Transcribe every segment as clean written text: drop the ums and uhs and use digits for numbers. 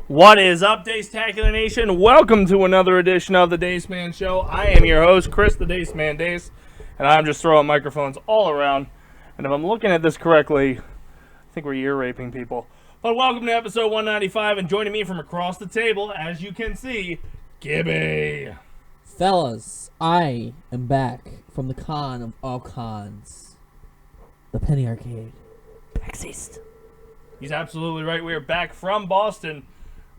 What is up, Dace-tacular Nation? Welcome to another edition of the Dace Man Show. I am your host, Chris the Dace Man Dace, and I'm just throwing microphones all around. And if I'm looking at this correctly, I think we're ear raping people. But welcome to episode 195, and joining me from across the table, as you can see, Gibby. Fellas, I am back from the con of all cons, the Penny Arcade, PAX East. He's absolutely right. We are back from Boston.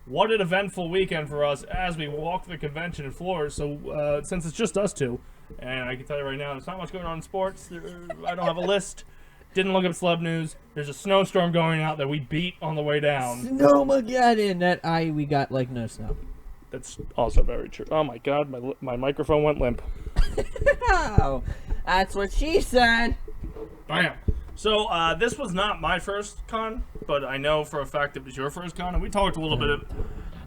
What an eventful weekend for us as we walk the convention floor. So, since it's just us two, and I can tell you right now, there's not much going on in sports. I don't have a list. Didn't look up celeb news. There's a snowstorm going out that we beat on the way down. Snowmageddon! We got like no snow. That's also very true. Oh my god, my microphone went limp. Oh, that's what she said. Bam. So, this was not my first con, but I know for a fact it was your first con, and we talked a little bit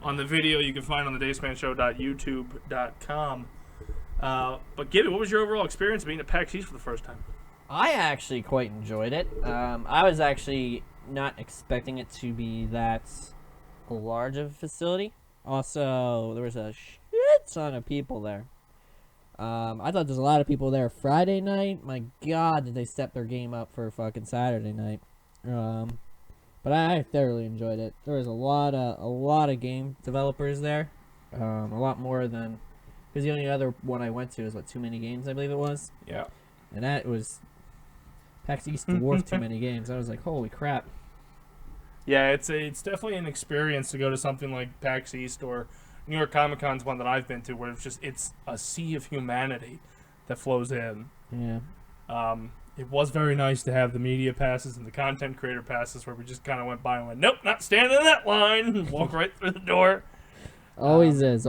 on the video you can find on the dacemanshow.youtube.com. But Gibby, what was your overall experience being at PAX East for the first time? I actually quite enjoyed it. I was actually not expecting it to be that large of a facility. Also, there was a shit ton of people there. I thought there's a lot of people there Friday night. My god, did they step their game up for fucking Saturday night. But I thoroughly enjoyed it. There was a lot of game developers there. A lot more than, because the only other one I went to was Too Many Games, I believe it was. Yeah. And that was PAX East dwarfed Too Many Games. I was like, holy crap. Yeah, it's definitely an experience to go to something like PAX East or New York Comic Con's one that I've been to, where it's a sea of humanity that flows in. Yeah. It was very nice to have the media passes and the content creator passes, where we just kind of went by and went, nope, not standing in that line, and walk right through the door. Always is,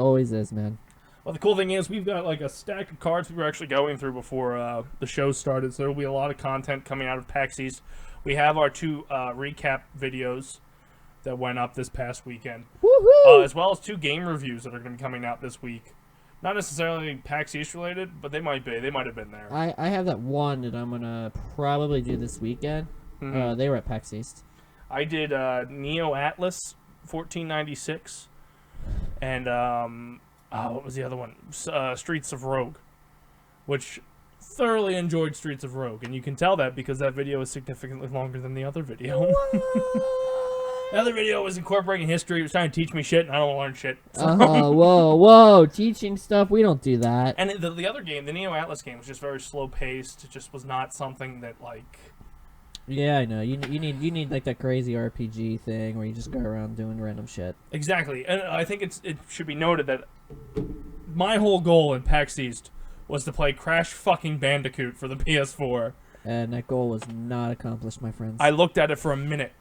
man. Well, the cool thing is we've got like a stack of cards we were actually going through before the show started, so there will be a lot of content coming out of PAX East. We have our two recap videos that went up this past weekend, as well as two game reviews that are going to be coming out this week. Not necessarily PAX East related, but they might be. They might have been there. I have that one that I'm going to probably do this weekend. Mm-hmm. They were at PAX East. I did Neo Atlas 1496, and what was the other one? Streets of Rogue, which thoroughly enjoyed Streets of Rogue, and you can tell that because that video is significantly longer than the other video. The other video was incorporating history. It was trying to teach me shit, and I don't want to learn shit. So. Whoa, teaching stuff. We don't do that. And the other game, the Neo Atlas game, was just very slow paced. It just was not something that like. Yeah, I know. You need like that crazy RPG thing where you just go around doing random shit. Exactly, and I think it should be noted that my whole goal in PAX East was to play Crash fucking Bandicoot for the PS4. And that goal was not accomplished, my friends. I looked at it for a minute,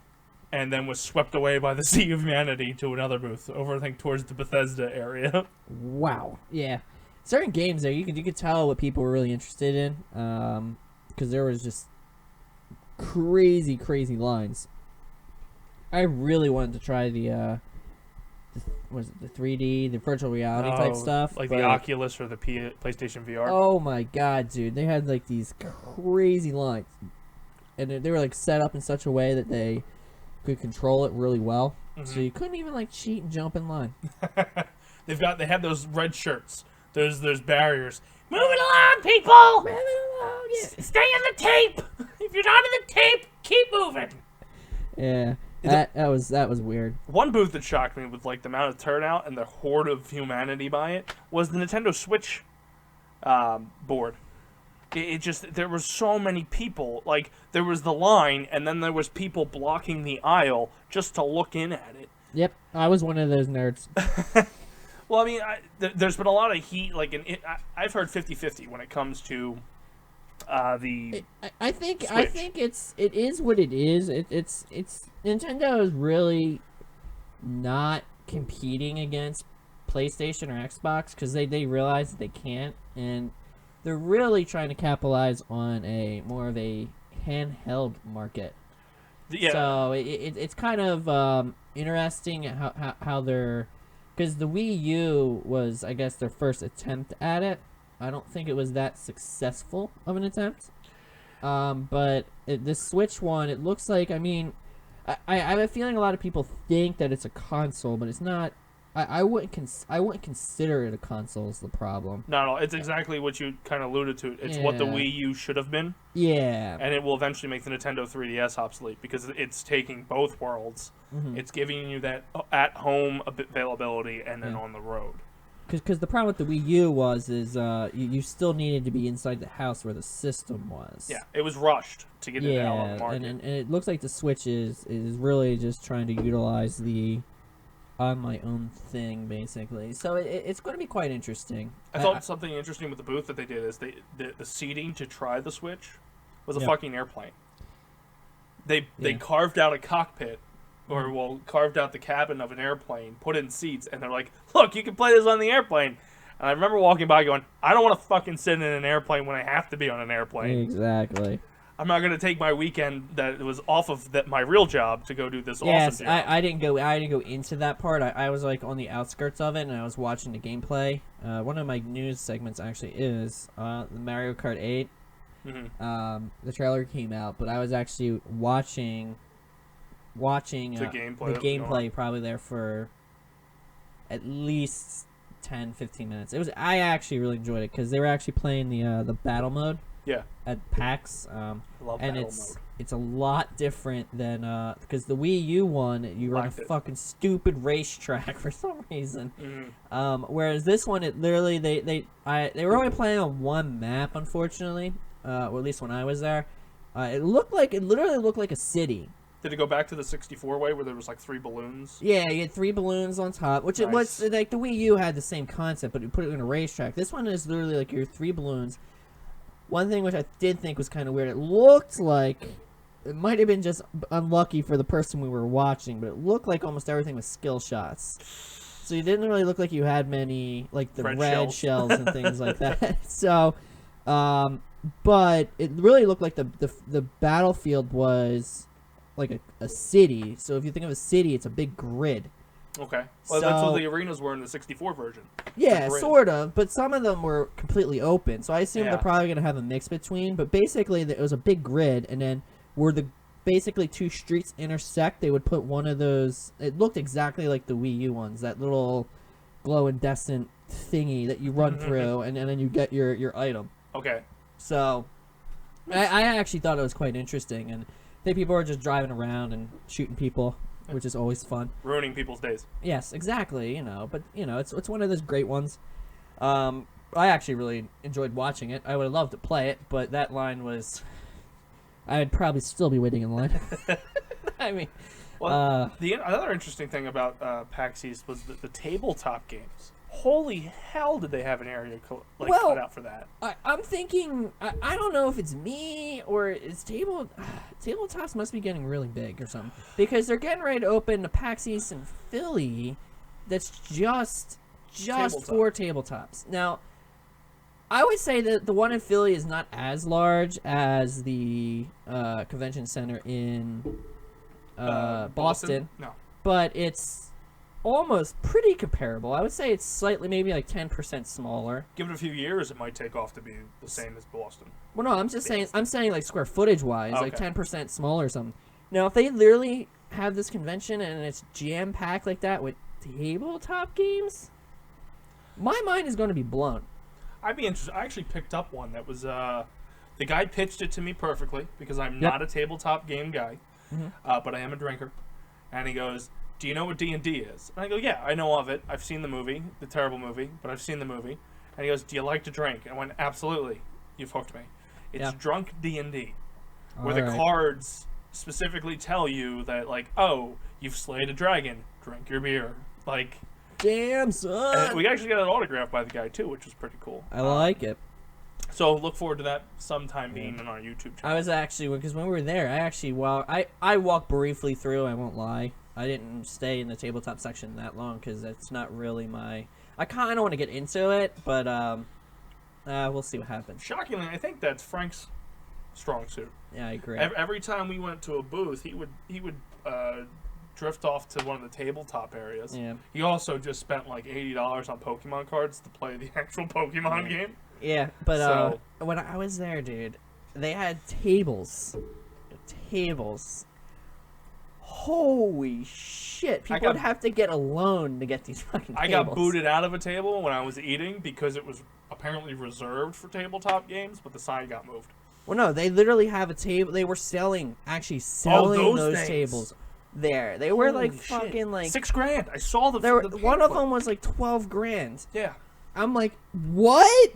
and then was swept away by the sea of humanity to another booth, over I think towards the Bethesda area. Wow. Yeah. Certain games there, you could tell what people were really interested in, because there was just crazy lines. I really wanted to try the 3D, the virtual reality type stuff, like the Oculus or the PlayStation VR. Oh my god, dude! They had like these crazy lines, and they were like set up in such a way that they could control it really well. So you couldn't even like cheat and jump in line. They have those red shirts. There's barriers. Move it along, people. Move it along. Yeah. Stay in the tape. If you're not in the tape, keep moving. Yeah. That was weird. One booth that shocked me with like the amount of turnout and the horde of humanity by it was the Nintendo Switch board. It just, there were so many people. Like, there was the line, and then there was people blocking the aisle just to look in at it. Yep, I was one of those nerds. Well, I mean, there's been a lot of heat. Like, I've heard 50-50 when it comes to the. I think Switch. it is what it is. It's Nintendo is really not competing against PlayStation or Xbox because they realize that they can't, and they're really trying to capitalize on a more of a handheld market. Yeah. So it's kind of interesting how they're, because the Wii U was, I guess, their first attempt at it. I don't think it was that successful of an attempt. But this Switch one, it looks like, I mean, I have a feeling a lot of people think that it's a console, but it's not. I wouldn't consider it a console is the problem. No, it's exactly what you kind of alluded to. It's what the Yeah. Wii U should have been, Yeah. and it will eventually make the Nintendo 3DS obsolete because it's taking both worlds. Mm-hmm. It's giving you that at-home availability and then on the road. Because the problem with the Wii U is you still needed to be inside the house where the system was. Yeah, it was rushed to get it out on the market. and it looks like the Switch is really just trying to utilize the on my own thing, basically. So it's going to be quite interesting. I thought something interesting with the booth that they did is the seating to try the Switch was a fucking airplane. They carved out a cockpit, or carved out the cabin of an airplane, put in seats, and they're like, look, you can play this on the airplane. And I remember walking by going, I don't want to fucking sit in an airplane when I have to be on an airplane. Exactly. I'm not going to take my weekend that was off of my real job to go do this awesome job. I didn't go into that part. I was like on the outskirts of it, and I was watching the gameplay. One of my news segments actually is the Mario Kart 8. Mm-hmm. The trailer came out, but I was actually watching the gameplay probably there for at least 10-15 minutes. I actually really enjoyed it because they were actually playing the battle mode. Yeah. At PAX, I love and battle mode. it's a lot different than because the Wii U one you were on a fucking stupid racetrack for some reason. Mm-hmm. Whereas this one, it literally they were only playing on one map, unfortunately. Or at least when I was there, it literally looked like a city. Did it go back to the 64 way where there was like 3 balloons? Yeah, you had 3 balloons on top, which it was like the Wii U had the same concept, but you put it in a racetrack. This one is literally like your 3 balloons. One thing which I did think was kind of weird, it looked like it might have been just unlucky for the person we were watching, but it looked like almost everything was skill shots. So you didn't really look like you had many, like the red shells and things like that. So, but it really looked like the battlefield was like a city. So if you think of a city, it's a big grid. Okay. Well, that's what the arenas were in the 64 version. Yeah, sort of, but some of them were completely open. So I assume they're probably going to have a mix between. But basically, it was a big grid, and then where the basically 2 streets intersect, they would put one of those. It looked exactly like the Wii U ones, that little glow-incandescent thingy that you run through, and then you get your item. Okay. So I actually thought it was quite interesting, and I think people are just driving around and shooting people, which is always fun. Ruining people's days. Yes, exactly. But it's one of those great ones. I actually really enjoyed watching it. I would have loved to play it, but that line was, I'd probably still be waiting in line. I mean, another interesting thing about PAX East was the tabletop games. Holy hell, did they have an area cut out for that? I'm thinking, I don't know if it's me or it's tabletops must be getting really big or something, because they're getting ready to open the PAX East in Philly that's just for tabletops. Now, I would say that the one in Philly is not as large as the convention center in Boston, no, but it's almost pretty comparable. I would say it's slightly, maybe like 10% smaller. Give it a few years, it might take off to be the same as Boston. Well, no, I'm saying like square footage wise, okay. like 10% smaller or something. Now, if they literally have this convention and it's jam packed like that with tabletop games, my mind is going to be blown. I'd be interested. I actually picked up one that was the guy pitched it to me perfectly because I'm not a tabletop game guy, but I am a drinker, and he goes, do you know what D&D is? And I go, yeah, I know of it. I've seen the movie, the terrible movie, but I've seen the movie. And he goes, do you like to drink? And I went, absolutely. You've hooked me. It's drunk D&D, where the cards specifically tell you that, like, oh, you've slayed a dragon. Drink your beer. Like, damn, son. We actually got an autograph by the guy, too, which was pretty cool. I like it. So look forward to that sometime being on our YouTube channel. I was actually, because when we were there, I walked briefly through, I won't lie. I didn't stay in the tabletop section that long because that's not really my... I kind of want to get into it, but we'll see what happens. Shockingly, I think that's Frank's strong suit. Yeah, I agree. Every time we went to a booth, he would drift off to one of the tabletop areas. Yeah. He also just spent like $80 on Pokemon cards to play the actual Pokemon game. Yeah, but when I was there, dude, they had tables. Holy shit! People would have to get a loan to get these fucking tables. I got booted out of a table when I was eating because it was apparently reserved for tabletop games, but the sign got moved. Well, no, they literally have a table. They were actually selling those things. Tables there. They were like Holy fucking shit. like $6,000. I saw the one of them was like 12 grand. Yeah. I'm like, what?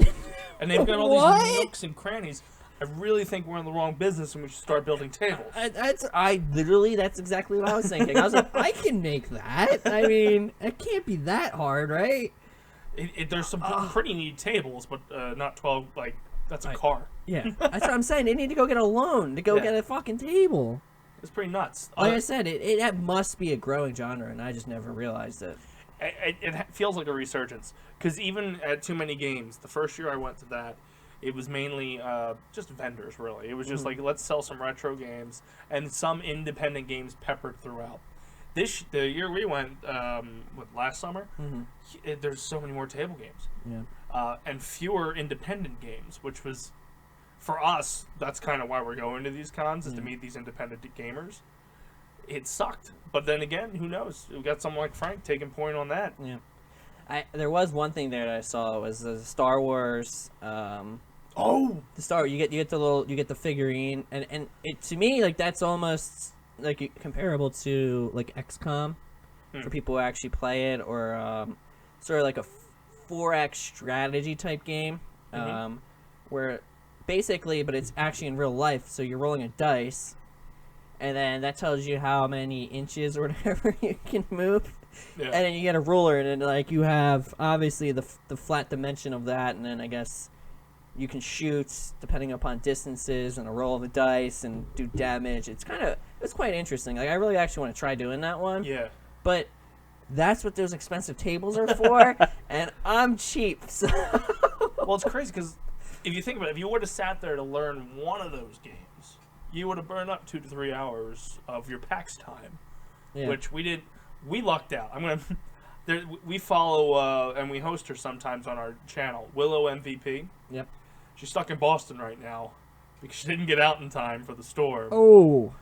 And they've got all What? these nooks and crannies. I really think we're in the wrong business and we should start building tables. That's exactly what I was thinking. I was like, I can make that. I mean, it can't be that hard, right? There's some pretty neat tables, but not 12. Like that's a car. Yeah, that's what I'm saying. They need to go get a loan to go get a fucking table. It's pretty nuts. Like I said, it must be a growing genre, and I just never realized it. It feels like a resurgence because even at Too Many Games, the first year I went to that, it was mainly just vendors. Really, it was just like let's sell some retro games and some independent games peppered throughout. The year we went, last summer, there's so many more table games. Yeah. And fewer independent games, which was, for us, that's kind of why we're going to these cons, is to meet these independent gamers. It sucked. But then again, who knows? We got someone like Frank taking point on that. Yeah. There was one thing there that I saw was the Star Wars. The You get the figurine, and it, to me, like, that's almost like comparable to like XCOM for people who actually play it, or sort of like a 4X strategy type game, where basically, but it's actually in real life. So you're rolling a dice, and then that tells you how many inches or whatever you can move. Yeah. And then you get a ruler, and then like you have obviously the flat dimension of that, and then I guess you can shoot depending upon distances and a roll of the dice and do damage. It's quite interesting. Like I really actually want to try doing that one. Yeah. But that's what those expensive tables are for, and I'm cheap. So. Well, it's crazy because if you think about it, if you would have sat there to learn one of those games, you would have burned up 2 to 3 hours of your PAX time, which we did. We lucked out. We follow and we host her sometimes on our channel, Willow MVP. Yep. She's stuck in Boston right now because she didn't get out in time for the storm. Oh.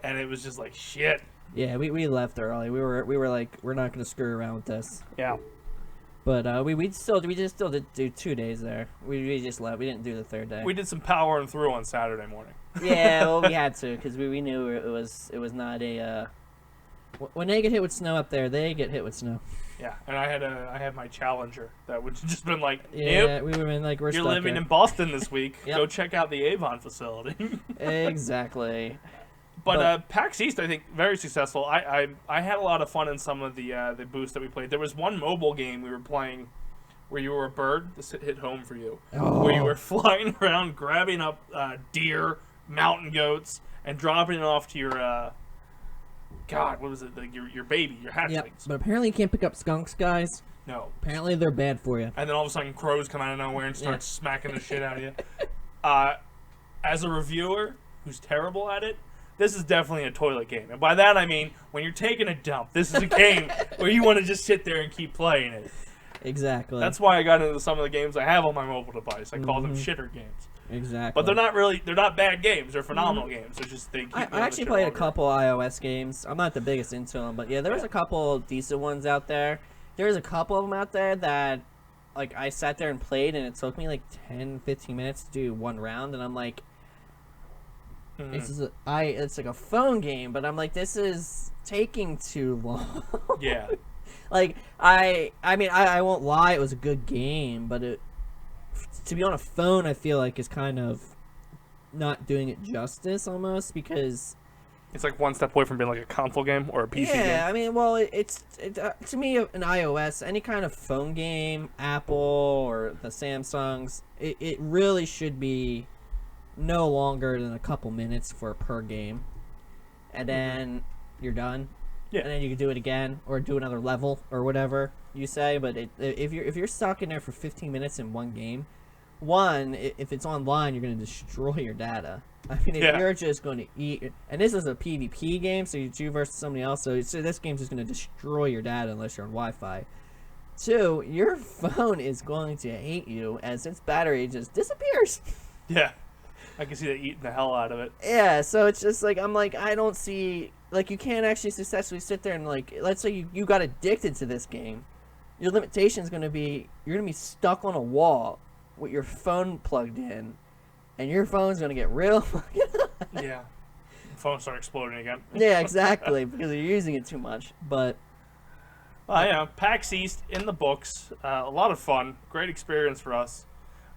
And it was just like shit. Yeah, we left early. We were like, we're not gonna screw around with this. Yeah. But we just still did do 2 days there. We just left. We didn't do the third day. We did some powering through on Saturday morning. Yeah, well, we had to because we knew it was not a. When they get hit with snow up there, they get hit with snow. Yeah, and I had my Challenger that would just been like, yeah, we were in like we're. You're stuck living here. in Boston this week. Yep. Go check out the Avon facility. Exactly. But PAX East, I think, very successful. I had a lot of fun in some of the booths that we played. There was one mobile game we were playing where you were a bird. This hit home for you. Oh. Where you were flying around, grabbing up deer, mountain goats, and dropping it off to your God, what was it? Like your baby, your hatchlings. Yep. But apparently you can't pick up skunks, guys. No. Apparently they're bad for you. And then all of a sudden crows come out of nowhere and start smacking the shit out of you. As a reviewer who's terrible at it, this is definitely a toilet game. And by that I mean, when you're taking a dump, this is a game where you want to just sit there and keep playing it. Exactly. That's why I got into some of the games I have on my mobile device. I call them shitter games. Exactly. But they're not bad games. They're phenomenal games. They're just, they keep I actually played a couple iOS games. I'm not the biggest into them, but yeah, there was a couple decent ones out there. There's a couple of them out there that, like, I sat there and played, and it took me like 10, 15 minutes to do one round, and I'm like, it's like a phone game, but I'm like, this is taking too long. Yeah. Like, I mean, I won't lie, it was a good game, but to be on a phone, I feel like is kind of not doing it justice almost, because it's like one step away from being like a console game or a PC game. Yeah, I mean, well, it's to me, an iOS, any kind of phone game, Apple or the Samsungs, it really should be no longer than a couple minutes per game, and then you're done. Yeah. And then you can do it again or do another level or whatever you say. But if you're stuck in there for 15 minutes in one game, if it's online, you're going to destroy your data. I mean, if you're just going to eat, and this is a PvP game, so it's you versus somebody else, so this game's just going to destroy your data unless you're on Wi-Fi. 2, your phone is going to hate you as its battery just disappears. Yeah. I can see that eating the hell out of it. Yeah, so it's just like I'm like I don't see like you can't actually successfully sit there and like let's say you got addicted to this game. Your limitation is going to be you're going to be stuck on a wall with your phone plugged in, and your phone's going to get real. Yeah, phones start exploding again. Yeah, exactly, because you're using it too much. But yeah, PAX East in the books. A lot of fun, great experience for us,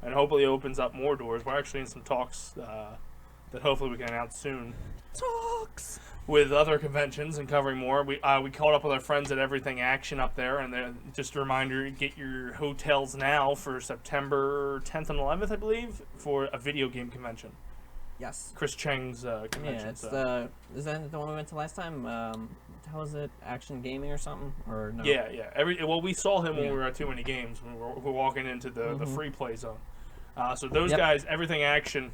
and hopefully opens up more doors. We're actually in some talks that hopefully we can announce soon. talks. With other conventions and covering more. We caught up with our friends at Everything Action up there, and just a reminder, get your hotels now for September 10th and 11th, I believe, for a video game convention. Yes. Chris Cheng's convention. Yeah, it's the is that the one we went to last time? How was it? Action Gaming or something? Or no? Yeah. We saw him when Yeah. we were at Too Many Games when we were walking into the free play zone. So those Yep. guys, Everything Action.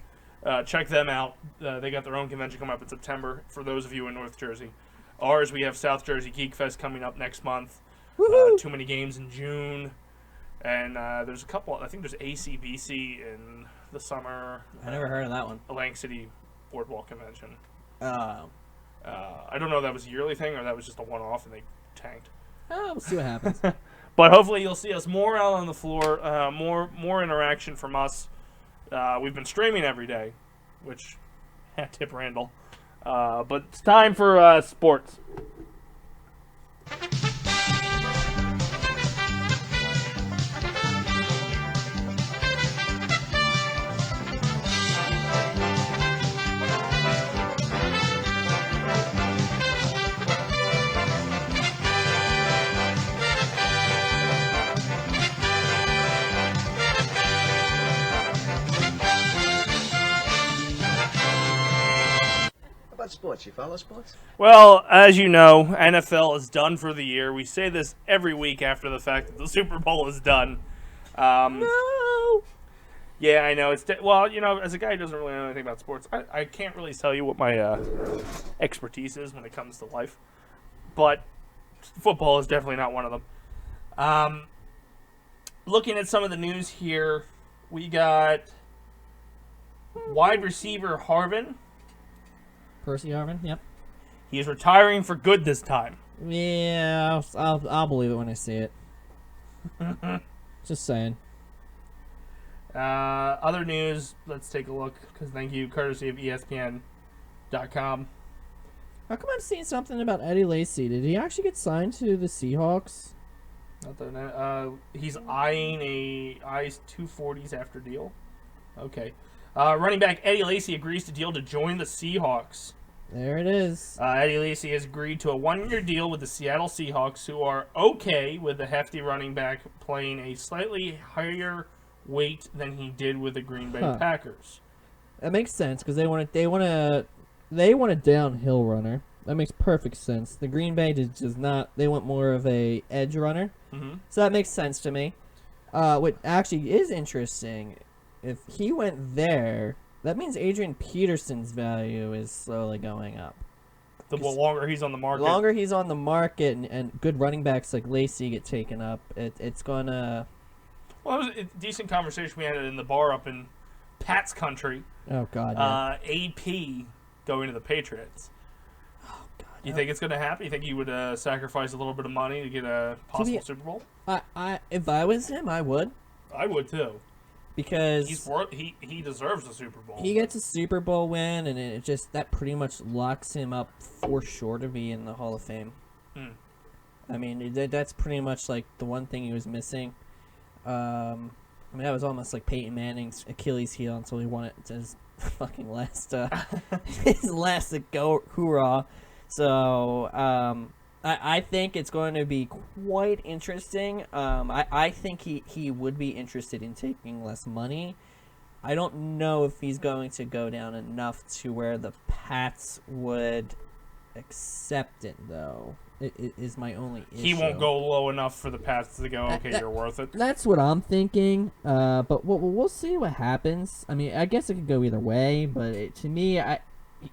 Check them out. They got their own convention coming up in September for those of you in North Jersey. Ours, we have South Jersey Geek Fest coming up next month. Too Many Games in June. And there's a couple, I think there's ACBC in the summer. I never heard of that one. Atlantic City Boardwalk Convention. Oh. I don't know if that was a yearly thing or that was just a one-off and they tanked. We'll see what happens. But hopefully you'll see us more out on the floor, more interaction from us. We've been streaming every day, which, tip Randall. But it's time for sports. Sports, you follow sports? Well, as you know, NFL is done for the year. We say this every week after the fact that the Super Bowl is done. No. Yeah, I know. Well, you know, as a guy who doesn't really know anything about sports, I can't really tell you what my expertise is when it comes to life. But football is definitely not one of them. Looking at some of the news here, we got wide receiver Harvin. Percy Harvin, yep. He is retiring for good this time. Yeah, I'll believe it when I see it. Just saying. Other news, let's take a look, because thank you, courtesy of ESPN.com. How come I'm seeing something about Eddie Lacy? Did he actually get signed to the Seahawks? He's eyeing a 240s after deal. Okay. Running back Eddie Lacy agrees to deal to join the Seahawks. There it is. Eddie Lacy has agreed to a one-year deal with the Seattle Seahawks, who are okay with the hefty running back playing a slightly higher weight than he did with the Green Bay Packers. That makes sense because they want a downhill runner. That makes perfect sense. The Green Bay does not. They want more of a edge runner. Mm-hmm. So that makes sense to me. What actually is interesting, if he went there, that means Adrian Peterson's value is slowly going up. The longer he's on the market. The longer he's on the market and good running backs like Lacy get taken up, it's gonna... Well, it was a decent conversation we had in the bar up in Pat's country. Oh, God, yeah. AP going to the Patriots. Oh, God. You think it's going to happen? You think he would sacrifice a little bit of money to get a possible Super Bowl? If I was him, I would. I would, too. Because he deserves a Super Bowl. He gets a Super Bowl win, and it just that pretty much locks him up for sure to be in the Hall of Fame. Mm. I mean, that's pretty much like the one thing he was missing. I mean, that was almost like Peyton Manning's Achilles heel until he won it to his fucking last go hoorah. So I think it's going to be quite interesting. I think he would be interested in taking less money. I don't know if he's going to go down enough to where the Pats would accept it, though. It is my only issue. He won't go low enough for the Pats to go, okay, you're worth it. That's what I'm thinking. But we'll see what happens. I mean, I guess it could go either way, but to me,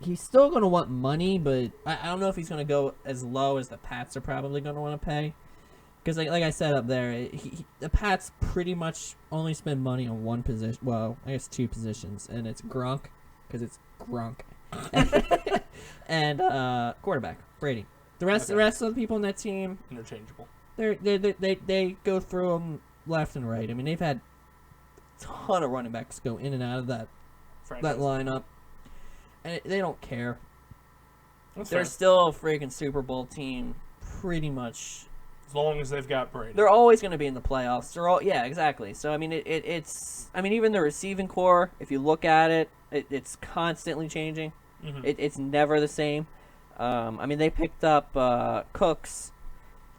he's still going to want money, but I don't know if he's going to go as low as the Pats are probably going to want to pay. Because like I said up there, the Pats pretty much only spend money on one position. Well, I guess two positions, and it's Gronk because it's Gronk. And quarterback Brady. The rest of the people on that team, interchangeable. They go through them left and right. I mean, they've had a ton of running backs go in and out of that lineup, and they don't care. They're still a freaking Super Bowl team, pretty much. As long as they've got Brady. They're always going to be in the playoffs. Yeah, exactly. So, I mean, it's... I mean, even the receiving core, if you look at it, it's constantly changing. Mm-hmm. It's never the same. I mean, they picked up Cooks,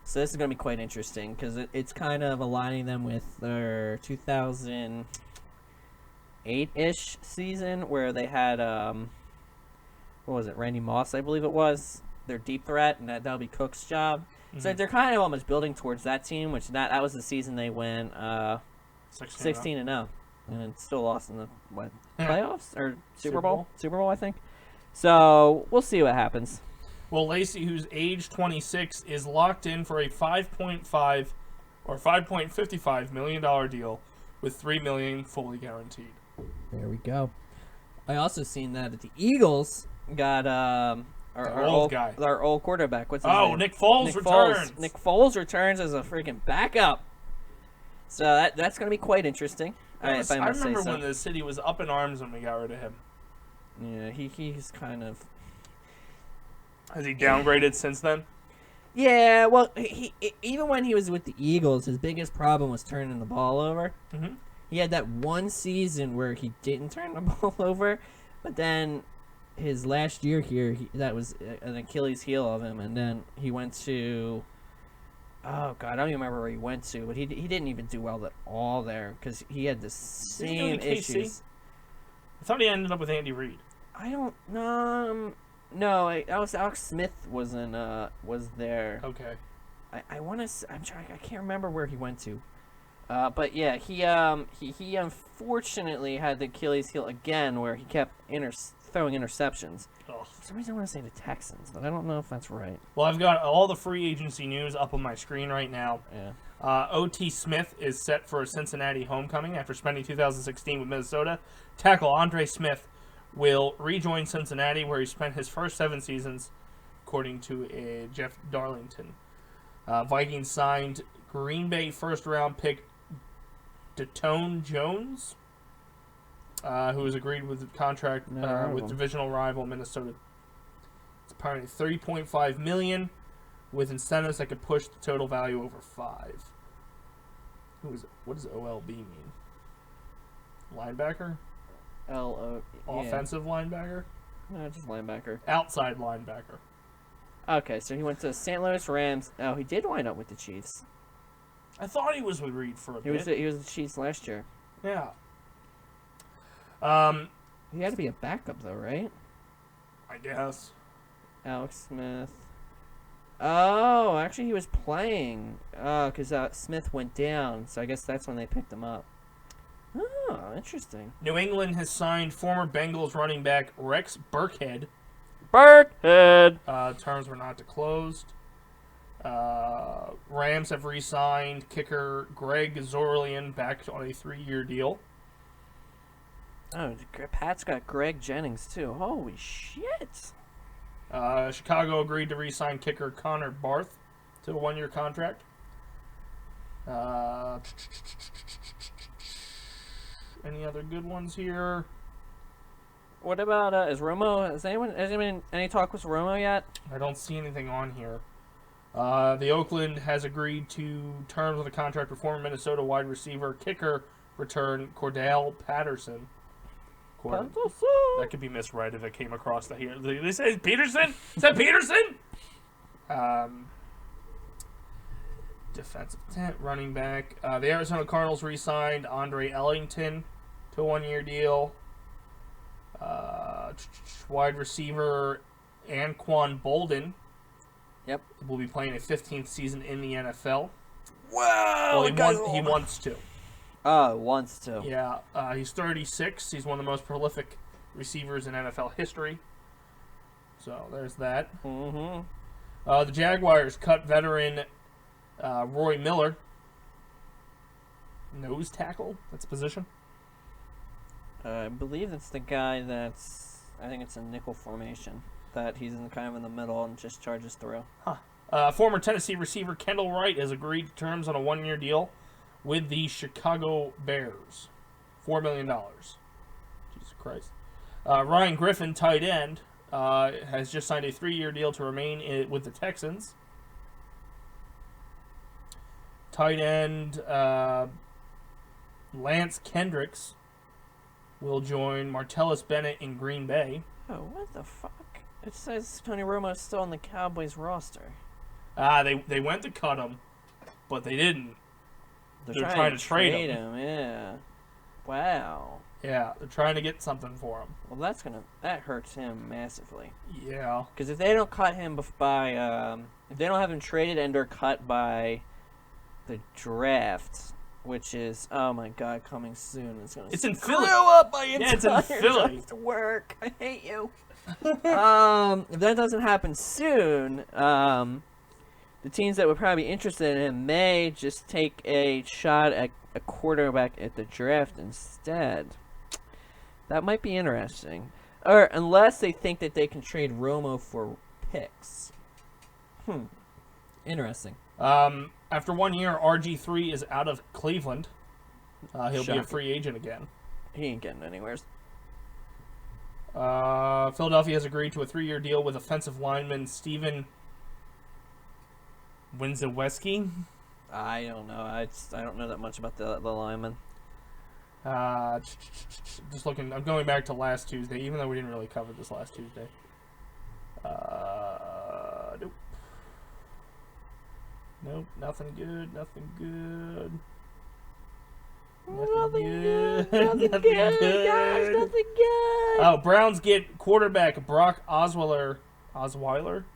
so this is going to be quite interesting because it's kind of aligning them with their 2008-ish season where they had, what was it, Randy Moss, I believe it was, their deep threat, and that'll be Cook's job. Mm-hmm. So they're kind of almost building towards that team, which that was the season they went 16-0, and still lost in the playoffs or Super Bowl, I think. So we'll see what happens. Well, Lacey, who's age 26, is locked in for a $5.5 or $5.55 million deal with $3 million fully guaranteed. There we go. I also seen that the Eagles got our old quarterback. What's his name? Nick Foles returns. Nick Foles returns as a freaking backup. So that's going to be quite interesting. I remember when the city was up in arms when we got rid of him. Yeah, he's kind of... Has he downgraded since then? Yeah, well, he even when he was with the Eagles, his biggest problem was turning the ball over. Mm-hmm. He had that one season where he didn't turn the ball over, but then his last year here, that was an Achilles heel of him, and then he went to... Oh, God, I don't even remember where he went to, but he didn't even do well at all there because he had the same issues. I thought he ended up with Andy Reid. I don't know. No, Alex Smith was there. Okay. I want to. I can't remember where he went to. But yeah, he unfortunately had the Achilles heel again, where he kept throwing interceptions. Ugh. For some reason, I want to say the Texans, but I don't know if that's right. Well, I've got all the free agency news up on my screen right now. Yeah. O.T. Smith is set for a Cincinnati homecoming after spending 2016 with Minnesota. Tackle Andre Smith will rejoin Cincinnati, where he spent his first 7 seasons, according to Jeff Darlington. Vikings signed Green Bay first-round pick Datone Jones, who has agreed with the contract with divisional rival Minnesota. It's apparently $30.5 million, with incentives that could push the total value over 5. What does OLB mean? Linebacker? Offensive linebacker? No, just linebacker. Outside linebacker. Okay, so he went to St. Louis Rams. Oh, he did wind up with the Chiefs. I thought he was with Reed for a bit. He was the Chiefs last year. Yeah. He had to be a backup, though, right? I guess. Alex Smith. Oh, actually, he was playing. Oh, because Smith went down, so I guess that's when they picked him up. Oh, interesting. New England has signed former Bengals running back Rex Burkhead. Terms were not disclosed. Rams have re-signed kicker Greg Zorlian back on a 3-year deal. Oh, Pat's got Greg Jennings, too. Holy shit. Chicago agreed to re-sign kicker Connor Barth to a 1-year contract. Any other good ones here? What about is Romo? Has anyone any talk with Romo yet? I don't see anything on here. The Oakland has agreed to terms on the contract with former Minnesota wide receiver kicker return Cordell Patterson. That could be misread if it came across that here. They say Peterson? Is that Peterson? Defensive running back. The Arizona Cardinals re-signed Andre Ellington to a 1-year deal. Wide receiver Anquan Bolden. Yep. Will be playing a 15th season in the NFL. Wow. Well, he wants to. Oh, wants to. Yeah. He's 36. He's one of the most prolific receivers in NFL history. So there's that. Mm-hmm. The Jaguars cut veteran Roy Miller. Nose tackle. That's a position. I believe it's the guy that's. I think it's a nickel formation. That he's kind of in the middle and just charges through. Former Tennessee receiver Kendall Wright has agreed to terms on a 1-year deal with the Chicago Bears. $4 million. Jesus Christ. Ryan Griffin, tight end, has just signed a 3-year deal to remain with the Texans. Tight end Lance Kendricks will join Martellus Bennett in Green Bay. Oh, what the fuck? It says Tony Romo's still on the Cowboys roster. They went to cut him, but they didn't. They're trying to trade him. Yeah. Wow. Yeah, they're trying to get something for him. Well, that hurts him massively. Yeah. Because if they don't cut him if they don't have him traded and or cut by the draft, which is, oh my god, coming soon. It's in Philly. Up my entire it's in Philly. Work. I hate you. If that doesn't happen soon, the teams that would probably be interested in him may just take a shot at a quarterback at the draft instead. That might be interesting. Or unless they think that they can trade Romo for picks. Interesting. After 1 year, RG3 is out of Cleveland. He'll be a free agent again. He ain't getting anywhere. Philadelphia has agreed to a 3-year deal with offensive lineman Steven Winzowski. I don't know. I don't know that much about the lineman. Just looking. I'm going back to last Tuesday, even though we didn't really cover this last Tuesday. Nope. Nope, nothing good, nothing good. Nothing good. Nothing good. Guys, nothing good. Oh, Browns get quarterback Brock Osweiler.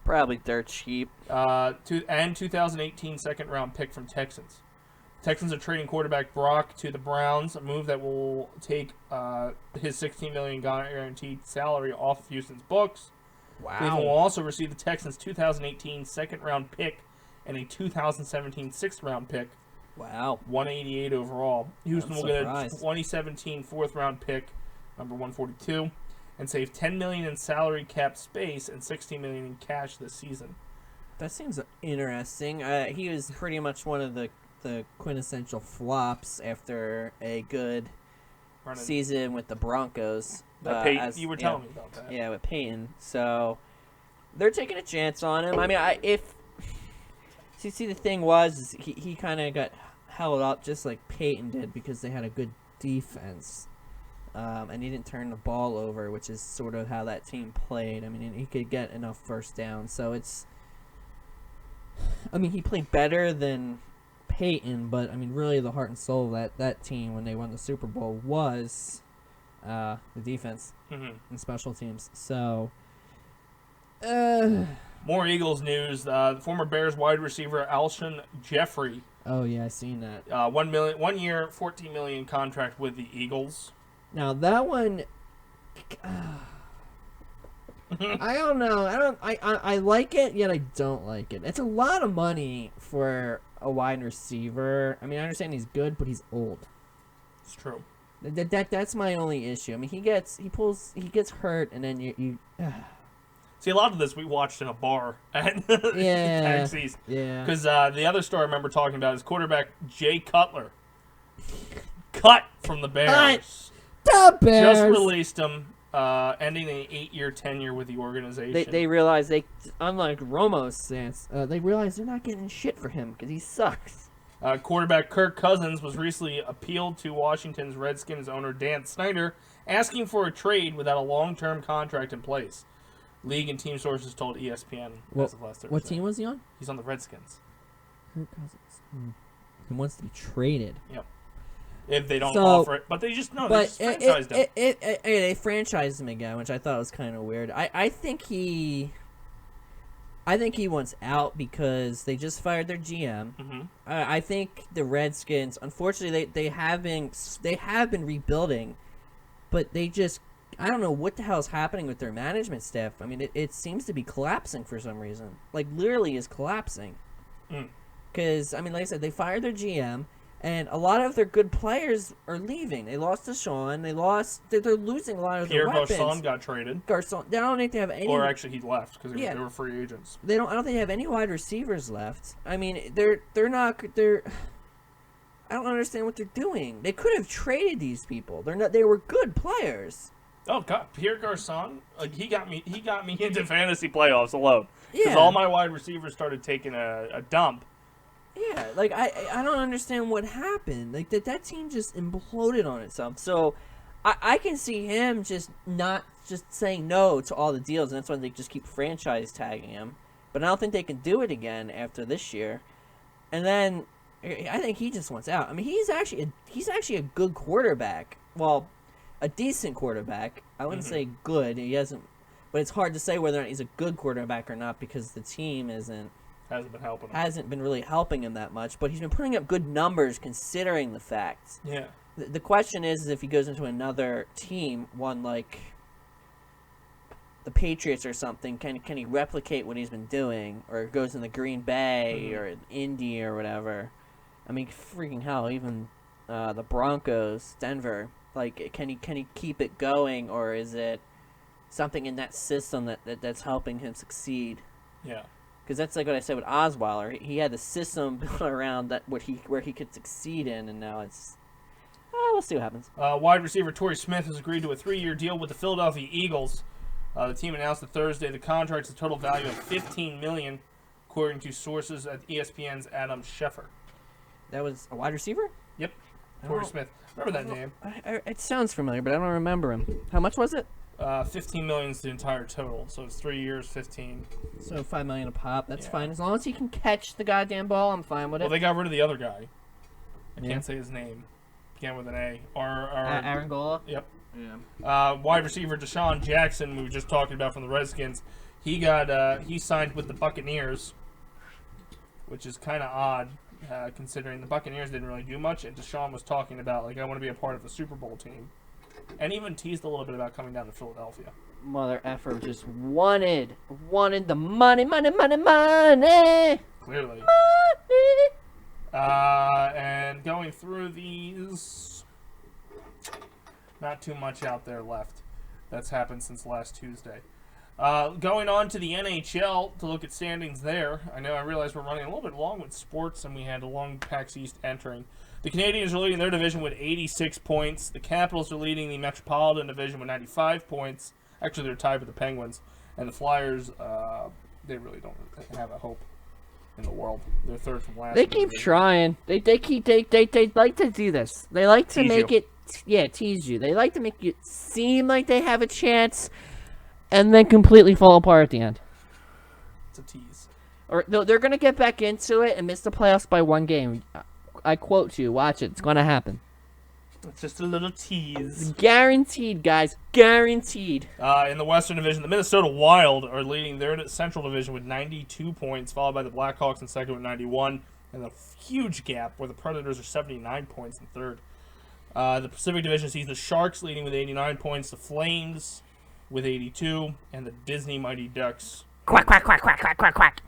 Probably dirt cheap. And 2018 second-round pick from Texans. Texans are trading quarterback Brock to the Browns, a move that will take his $16 million guaranteed salary off of Houston's books. Wow. Cleveland will also receive the Texans' 2018 second-round pick and a 2017 sixth-round pick. Wow. 188 overall. Houston will get a 2017 fourth-round pick, number 142, and save $10 million in salary cap space and $16 million in cash this season. That seems interesting. He was pretty much one of the quintessential flops after a good season with the Broncos. You were telling me about that. Yeah, with Peyton. So they're taking a chance on him. I mean, see, the thing was he kind of got held up just like Peyton did because they had a good defense. And he didn't turn the ball over, which is sort of how that team played. I mean, he could get enough first down. So he played better than Peyton, but, really the heart and soul of that team when they won the Super Bowl was the defense and special teams. So, more Eagles news. The former Bears wide receiver Alshon Jeffrey. Oh, yeah, I seen that. 1 year, $14 million contract with the Eagles. Now, that one... I don't know. I like it, yet I don't like it. It's a lot of money for a wide receiver. I understand he's good, but he's old. It's true. That's my only issue. he gets hurt, and then you See, a lot of this we watched in a bar at PAX East. Yeah. Because the other story I remember talking about is quarterback Jay Cutler. Cut from the Bears. The Bears. Just released him, ending an 8-year tenure with the organization. They realize unlike Romo's stance, they realize they're not getting shit for him because he sucks. Quarterback Kirk Cousins was recently appealed to Washington's Redskins owner Dan Snyder, asking for a trade without a long-term contract in place. League and team sources told ESPN as of last Thursday. What team was he on? He's on the Redskins. Kirk Cousins. He wants to be traded. Yep. If they don't offer it, but they just franchised him. They franchised him again, which I thought was kind of weird. I think he wants out because they just fired their GM. Mm-hmm. I think the Redskins, unfortunately, they have been rebuilding, but they just, I don't know what the hell is happening with their management staff. It seems to be collapsing for some reason. Like, literally is collapsing. Because, like I said, they fired their GM. And a lot of their good players are leaving. They lost Deshaun. They're losing a lot of Pierre their weapons. Garçon got traded. Garçon. I don't think they have any. Or actually, he left because Yeah. they were free agents. I don't think they have any wide receivers left. I mean, they're not. They're. I don't understand what they're doing. They could have traded these people. They're not. They were good players. Oh God, Pierre Garçon, he got me into fantasy playoffs alone. Because Yeah. all my wide receivers started taking a dump. Yeah, like I don't understand what happened. Like that team just imploded on itself. So I can see him just not just saying no to all the deals, and that's why they just keep franchise tagging him. But I don't think they can do it again after this year. And then I think he just wants out. I mean, he's actually a good quarterback. Well, a decent quarterback. I wouldn't say good. He hasn't, but it's hard to say whether or not he's a good quarterback or not because the team hasn't been really helping him that much. But he's been putting up good numbers considering the facts. Yeah. The question is if he goes into another team, one like the Patriots or something, can he replicate what he's been doing, or goes in the Green Bay or Indy or whatever? I mean, freaking hell, even the Broncos, Denver. Like, can he keep it going, or is it something in that system that's helping him succeed? Yeah. Because that's like what I said with Osweiler. He had the system built around that where he could succeed in, and now it's. We'll see what happens. Wide receiver Torrey Smith has agreed to a 3-year deal with the Philadelphia Eagles. The team announced Thursday the contract's a total value of $15 million, according to sources at ESPN's Adam Schefter. That was a wide receiver? Yep. Torrey Smith. Remember that name? It sounds familiar, but I don't remember him. How much was it? $15 million is the entire total, so it's 3 years, 15. So $5 million a pop. That's Yeah. fine. As long as he can catch the goddamn ball, I'm fine with it. Well, they got rid of the other guy. I can't say his name. Began with an A. Aaron Gola? Yep. Yeah. Wide receiver Deshaun Jackson, we were just talking about from the Redskins. He signed with the Buccaneers, which is kind of odd, considering the Buccaneers didn't really do much, and Deshaun was talking about, like, I want to be a part of a Super Bowl team. And even teased a little bit about coming down to Philadelphia. Mother effer just wanted the money. Clearly. And going through these, not too much out there left. That's happened since last Tuesday. Going on to the NHL to look at standings there. I realize we're running a little bit long with sports, and we had a long PAX East entering. The Canadiens are leading their division with 86 points. The Capitals are leading the Metropolitan Division with 95 points. Actually, they're tied with the Penguins. And the Flyers, they really don't have a hope in the world. They're third from last. They keep trying. They like to do this. They like to make it, tease you. They like to make it seem like they have a chance, and then completely fall apart at the end. It's a tease. Or they're gonna get back into it and miss the playoffs by one game. I quote you. Watch it. It's gonna happen. It's just a little tease. Guaranteed, guys. Guaranteed. In the Western Division, the Minnesota Wild are leading their Central Division with 92 points, followed by the Blackhawks in second with 91, and a huge gap where the Predators are 79 points in third. The Pacific Division sees the Sharks leading with 89 points, the Flames with 82, and the Disney Mighty Ducks. Quack, quack, quack, quack, quack, quack, quack.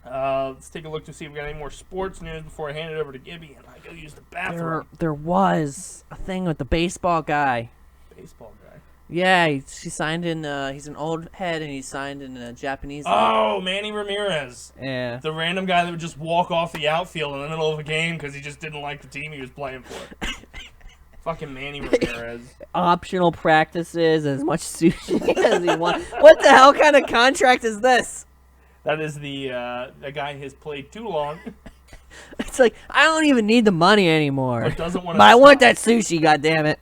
Let's take a look to see if we got any more sports news before I hand it over to Gibby and I go use the bathroom. There was a thing with the baseball guy. Baseball guy. Yeah, he signed in. He's an old head, and he signed in a Japanese. Oh, Manny Ramirez. Yeah. The random guy that would just walk off the outfield in the middle of a game because he just didn't like the team he was playing for. Fucking Manny Ramirez. Optional practices, as much sushi as he wants. What the hell kind of contract is this? That is the guy has played too long. It's like, I don't even need the money anymore. But doesn't want to. But I want that sushi, goddammit.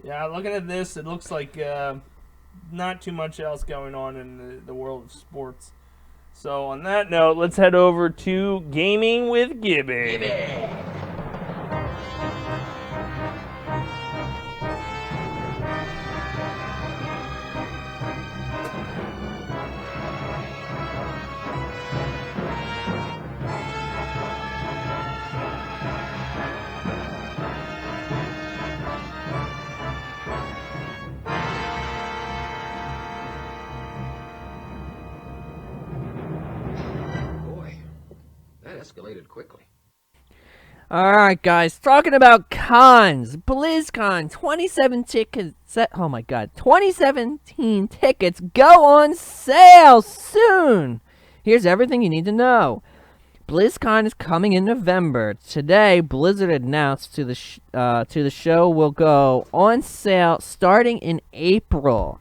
Yeah, looking at this, it looks like not too much else going on in the world of sports. So on that note, let's head over to Gaming with Gibby. Escalated quickly. All right, guys. Talking about cons, BlizzCon 27 tickets. Oh my God, 2017 tickets go on sale soon. Here's everything you need to know. BlizzCon is coming in November. Today, Blizzard announced to the show will go on sale starting in April.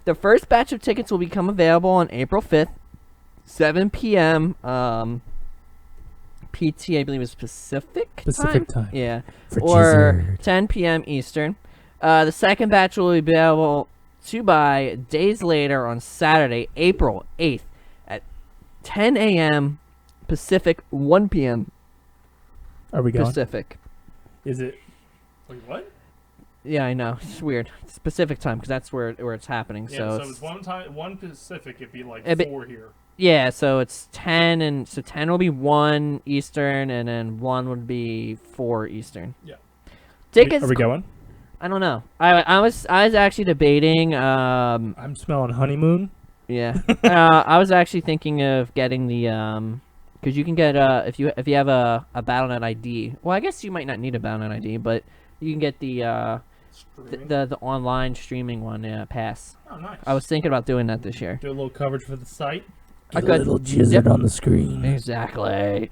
The first batch of tickets will become available on April 5th, 7 p.m. PT, I believe, is Pacific time. Yeah. For or Blizzard. 10 p.m. Eastern. The second batch will be available to buy days later on Saturday, April 8th at 10 a.m. Pacific, 1 p.m. Are we going? Pacific. Is it? Wait, what? Yeah, I know. It's weird. It's Pacific time because that's where it's happening. Yeah, so it's one Pacific. It'd be like It'd be- 4 here. yeah, so it's 10, and so 10 will be 1 Eastern, and then 1 would be 4 Eastern. Yeah. Tickets. Are we going? I don't know. I was actually debating. I'm smelling honeymoon. Yeah. I was actually thinking of getting the because you can get if you have a BattleNet ID. Well, I guess you might not need a BattleNet ID, but you can get the Streaming? the online streaming one pass. Oh, nice. I was thinking about doing that this year. Do a little coverage for the site. I Get could- a little jizzard yep. on the screen. Exactly.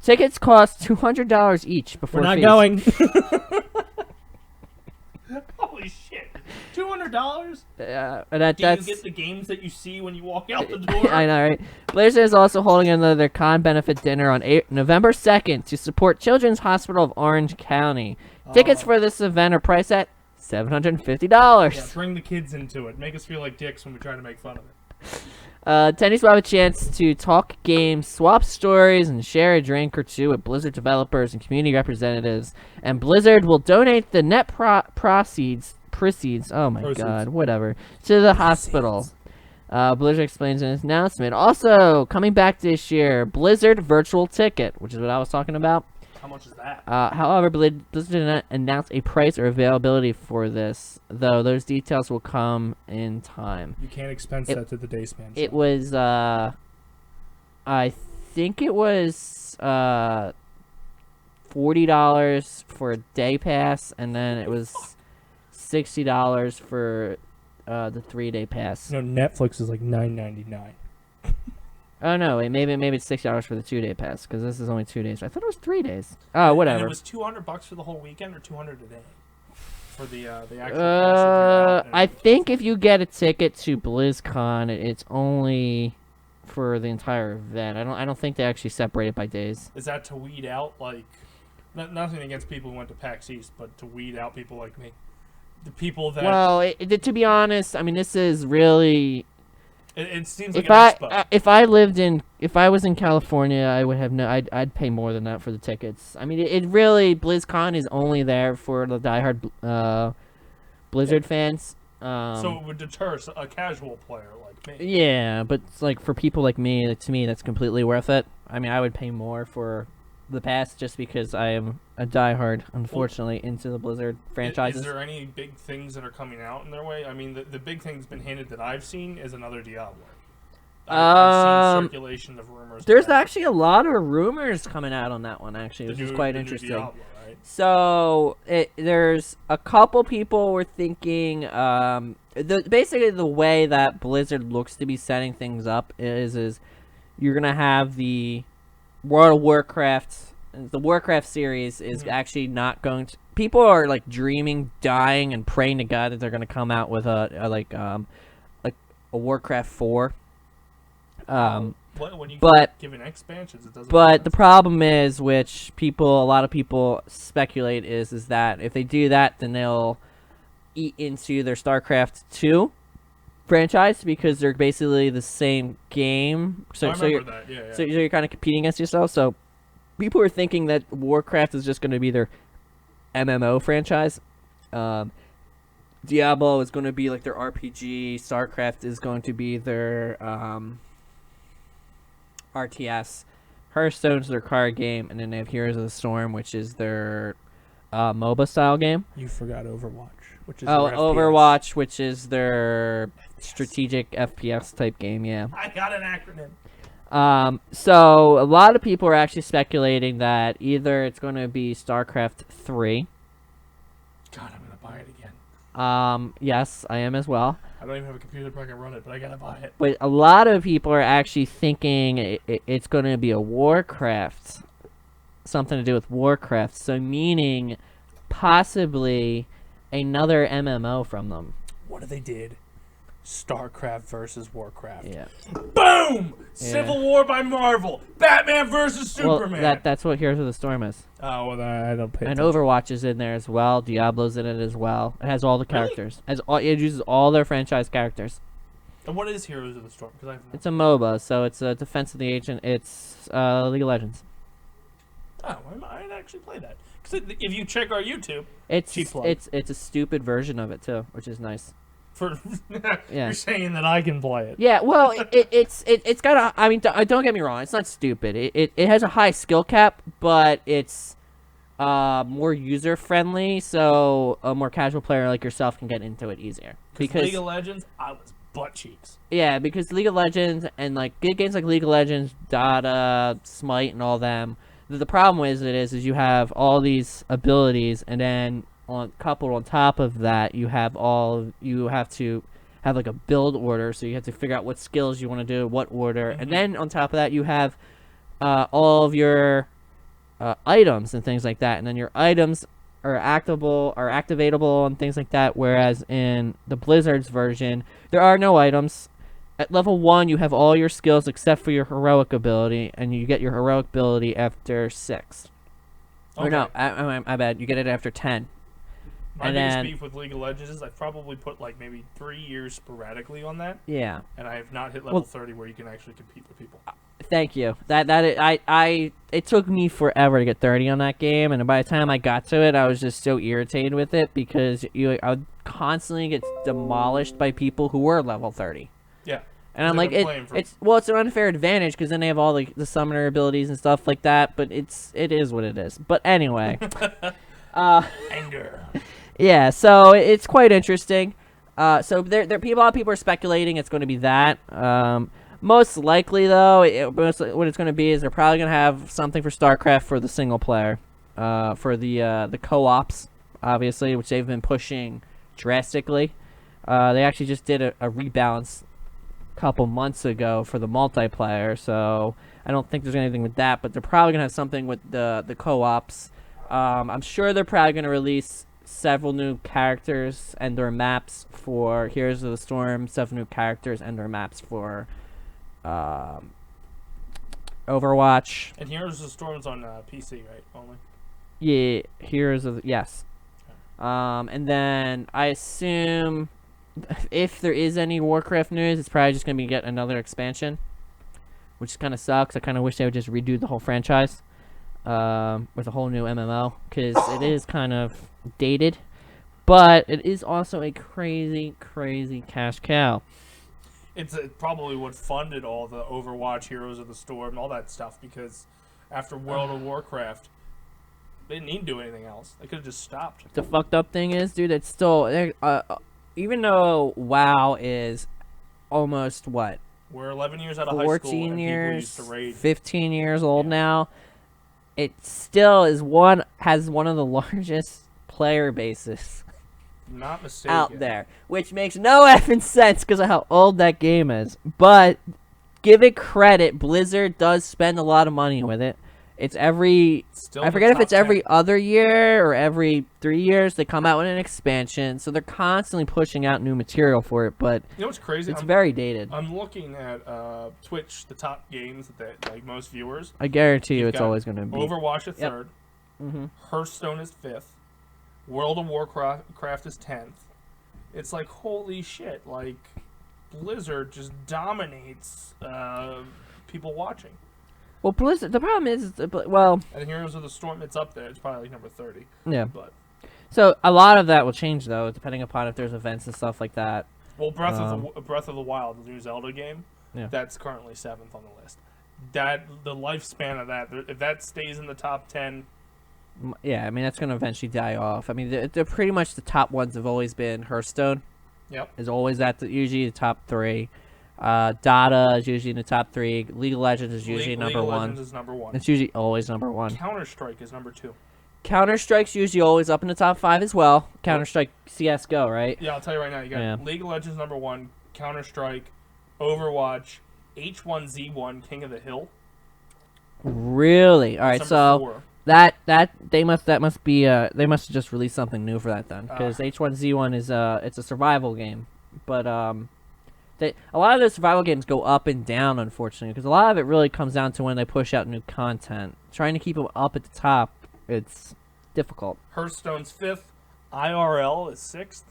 Tickets cost $200 each before We're not fees. going. Holy shit! $200? That's Do you get the games that you see when you walk out the door? I know, right? Blizzard is also holding another con benefit dinner on November 2nd to support Children's Hospital of Orange County. Tickets for this event are priced at $750. Yeah, bring the kids into it. Make us feel like dicks when we try to make fun of it. Attendees will have a chance to talk games, swap stories, and share a drink or two with Blizzard developers and community representatives. And Blizzard will donate the net proceeds. Oh my Proceeds. God, whatever, to the hospital. Blizzard explains in its announcement. Also, coming back this year, Blizzard Virtual Ticket, which is what I was talking about. How much is that? However, Blizzard did not announce a price or availability for this, though those details will come in time. You can't expense that to the Dace Man. It was, I think it was $40 for a day pass, and then it was $60 for the 3-day pass. You know, Netflix is like $9.99. Oh no, wait, maybe it's $60 for the 2-day pass because this is only 2 days. I thought it was 3 days. Oh, whatever. And it was $200 for the whole weekend, or $200 a day for the actual. pass if you're out and- I think if you get a ticket to BlizzCon, it's only for the entire event. I don't think they actually separate it by days. Is that to weed out like nothing against people who went to PAX East, but to weed out people like me, the people that. Well, to be honest, I mean, this is really. It seems like an expo. If I was in California, I would have I'd pay more than that for the tickets. I mean, it really BlizzCon is only there for the diehard Blizzard fans. So it would deter a casual player like me. Yeah, but it's like for people like me, to me, that's completely worth it. I mean, I would pay more for the pass just because I am a diehard, unfortunately, into the Blizzard franchises. Is there any big things that are coming out in their way? I mean, the big thing's been hinted that I've seen is another Diablo. I've seen circulation of rumors. There's actually a lot of rumors coming out on that one, actually, which is quite interesting. Diablo, right? So there's a couple people were thinking. Basically, the way that Blizzard looks to be setting things up is you're gonna have the World of Warcraft. The Warcraft series is actually not going to. People are like dreaming, dying, and praying to God that they're gonna come out with a Warcraft 4. When you but- give an expansions, it doesn't. But the problem is, which a lot of people speculate, is that if they do that, then they'll eat into their StarCraft 2 franchise because they're basically the same game. I remember that. Yeah. So you're kind of competing against yourself. So people are thinking that Warcraft is just going to be their MMO franchise. Diablo is going to be like their RPG. StarCraft is going to be their RTS. Hearthstone's their card game, and then they have Heroes of the Storm, which is their MOBA style game. You forgot Overwatch, which is Oh, their FPS. Overwatch, which is their strategic FPS type game. Yeah. I got an acronym. So a lot of people are actually speculating that either it's going to be StarCraft 3. God, I'm gonna buy it again. Yes, I am as well. I don't even have a computer where I can run it, but I gotta buy it. But a lot of people are actually thinking it's going to be a Warcraft, something to do with Warcraft. So meaning possibly another MMO from them. What if they did? StarCraft versus Warcraft. Yeah. Boom! Civil War by Marvel. Batman versus Superman. Well, that's what Heroes of the Storm is. Oh, well, I don't pay And attention. Overwatch is in there as well. Diablo's in it as well. It has all the characters. It uses all their franchise characters. And what is Heroes of the Storm? Because It's a MOBA, so it's a Defense of the Ancient. It's League of Legends. I might actually play that. Because if you check our YouTube, It's Cheap plug. it's a stupid version of it too, which is nice. for Yeah. you're saying that I can play it. Yeah, well, it's got a. I mean, don't get me wrong. It's not stupid. It has a high skill cap, but it's more user friendly, so a more casual player like yourself can get into it easier. Because League of Legends, I was butt cheeks. Yeah, because League of Legends and like good games like League of Legends, Dota, Smite, and all them. The problem is you have all these abilities, and then coupled on top of that, you have to have like a build order, so you have to figure out what skills you want to do, what order, and then on top of that, you have all of your items and things like that, and then your items are activatable and things like that. Whereas in the Blizzard's version, there are no items. At level 1, you have all your skills except for your heroic ability, and you get your heroic ability after 6. Okay. Or no, I bad. You get it after 10. My And biggest then- beef with League of Legends is I've probably put like maybe 3 years sporadically on that, Yeah. and I have not hit level Well- 30 where you can actually compete with people. Thank you. It took me forever to get 30 on that game, and by the time I got to it, I was just so irritated with it because I would constantly get demolished by people who were level 30. Yeah. And I'm They've like, been playing for- it's an unfair advantage because then they have all the summoner abilities and stuff like that. But it is what it is. But anyway, Anger. yeah. So it's quite interesting. So a lot of people are speculating it's going to be that. Most likely though, what it's going to be is they're probably going to have something for StarCraft for the single player, for the co-ops, obviously, which they've been pushing drastically. They actually just did a rebalance couple months ago for the multiplayer, so I don't think there's anything with that, but they're probably gonna have something with the co-ops. I'm sure they're probably gonna release several new characters and their maps for Heroes of the Storm, several new characters and their maps for Overwatch. And Heroes of the Storm's on PC, right? Only. Yeah, yes. And then I assume if there is any Warcraft news, it's probably just gonna be get another expansion, which kind of sucks. I kind of wish they would just redo the whole franchise with a whole new MMO, because it is kind of dated, but it is also a crazy cash cow. It's probably what funded all the Overwatch, Heroes of the Storm, all that stuff, because after World of Warcraft, they didn't need to do anything else. They could have just stopped. The fucked up thing is, dude, it's still even though WoW is almost what, We're 11 years out of high school, 14 and years, people used to raid. 15 years old Yeah. now, it still has one of the largest player bases Not mistaken. out there, which makes no effing sense because of how old that game is. But give it credit, Blizzard does spend a lot of money with it. It's Still I in the forget if top it's every 10. other year or every 3 years they come out with an expansion, so they're constantly pushing out new material for it, but You know what's crazy? it's very dated. I'm looking at Twitch, the top games that like most viewers. I guarantee you You've it's got always going to be. Overwatch is Yep. 3rd. Mhm. Hearthstone is 5th. World of Warcraft is 10th. It's like, holy shit, like Blizzard just dominates people watching. Well, Blizzard, the problem is, well, And Heroes of the Storm, it's up there. It's probably like number 30. yeah. But So a lot of that will change though, depending upon if there's events and stuff like that. well, Breath of the Wild, the new Zelda game, Yeah. that's currently 7th on the list. That the lifespan of that, if that stays in the top 10, Yeah, I mean that's gonna eventually die off. I mean, they're pretty much the top ones have always been Hearthstone. yep. Is always usually the top 3. Dota is usually in the top 3. League of Legends is usually League number of 1. Legends is number 1. It's usually always number 1. Counter-Strike is number 2. Counter-Strike's usually always up in the top 5 as well. Counter-Strike CS:GO, right? Yeah, I'll tell you right now. You got League of Legends number 1, Counter-Strike, Overwatch, H1Z1, King of the Hill. Really? All right, That's so number 4. they must have just released something new for that then, because H1Z1 is it's a survival game, but a lot of those survival games go up and down, unfortunately, because a lot of it really comes down to when they push out new content. Trying to keep them up at the top, it's difficult. Hearthstone's 5th, IRL is 6th,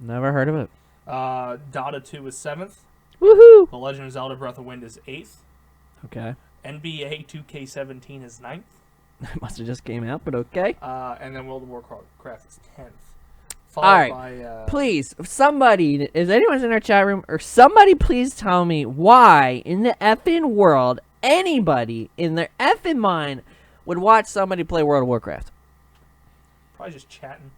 Never heard of it. Dota 2 is 7th, Woohoo! The Legend of Zelda Breath of Wind is 8th, Okay, NBA 2K17 is 9th, that must have just came out, but okay. and then World of Warcraft is 10th. All right, By, please, somebody, is anyone's in our chat room, or somebody please tell me why in the effing world anybody in their effing mind would watch somebody play World of Warcraft? probably just chatting.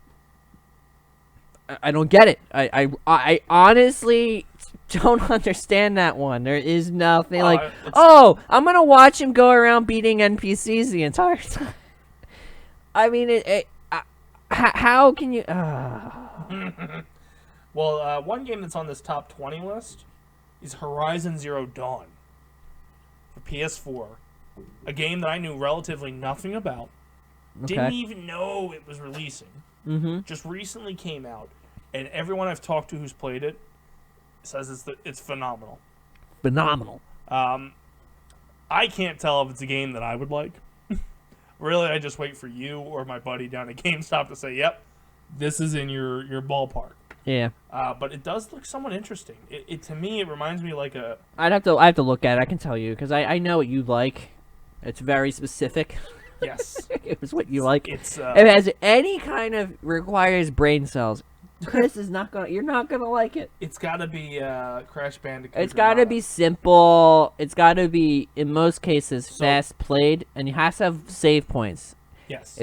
I don't get it. I honestly don't understand that one. There is nothing I'm gonna watch him go around beating NPCs the entire time. I mean, how can you? Well, one game that's on this top 20 list is Horizon Zero Dawn for PS4. A game that I knew relatively nothing about. Okay. Didn't even know it was releasing. Mm-hmm. Just recently came out, and everyone I've talked to who's played it says it's phenomenal. Phenomenal. I can't tell if it's a game that I would like. Really, I just wait for you or my buddy down at GameStop to say, "Yep, this is in your ballpark." Yeah. But it does look somewhat interesting. It to me, it reminds me like a. I have to look at it. I can tell you because I know what you like. It's very specific. Yes. It was what you like. It's if it has any kind of requires brain cells, Chris is not gonna. You're not gonna like it. It's got to be Crash Bandicoot. It's got to be simple. It's got to be in most cases fast played, and you have to have save points. Yes.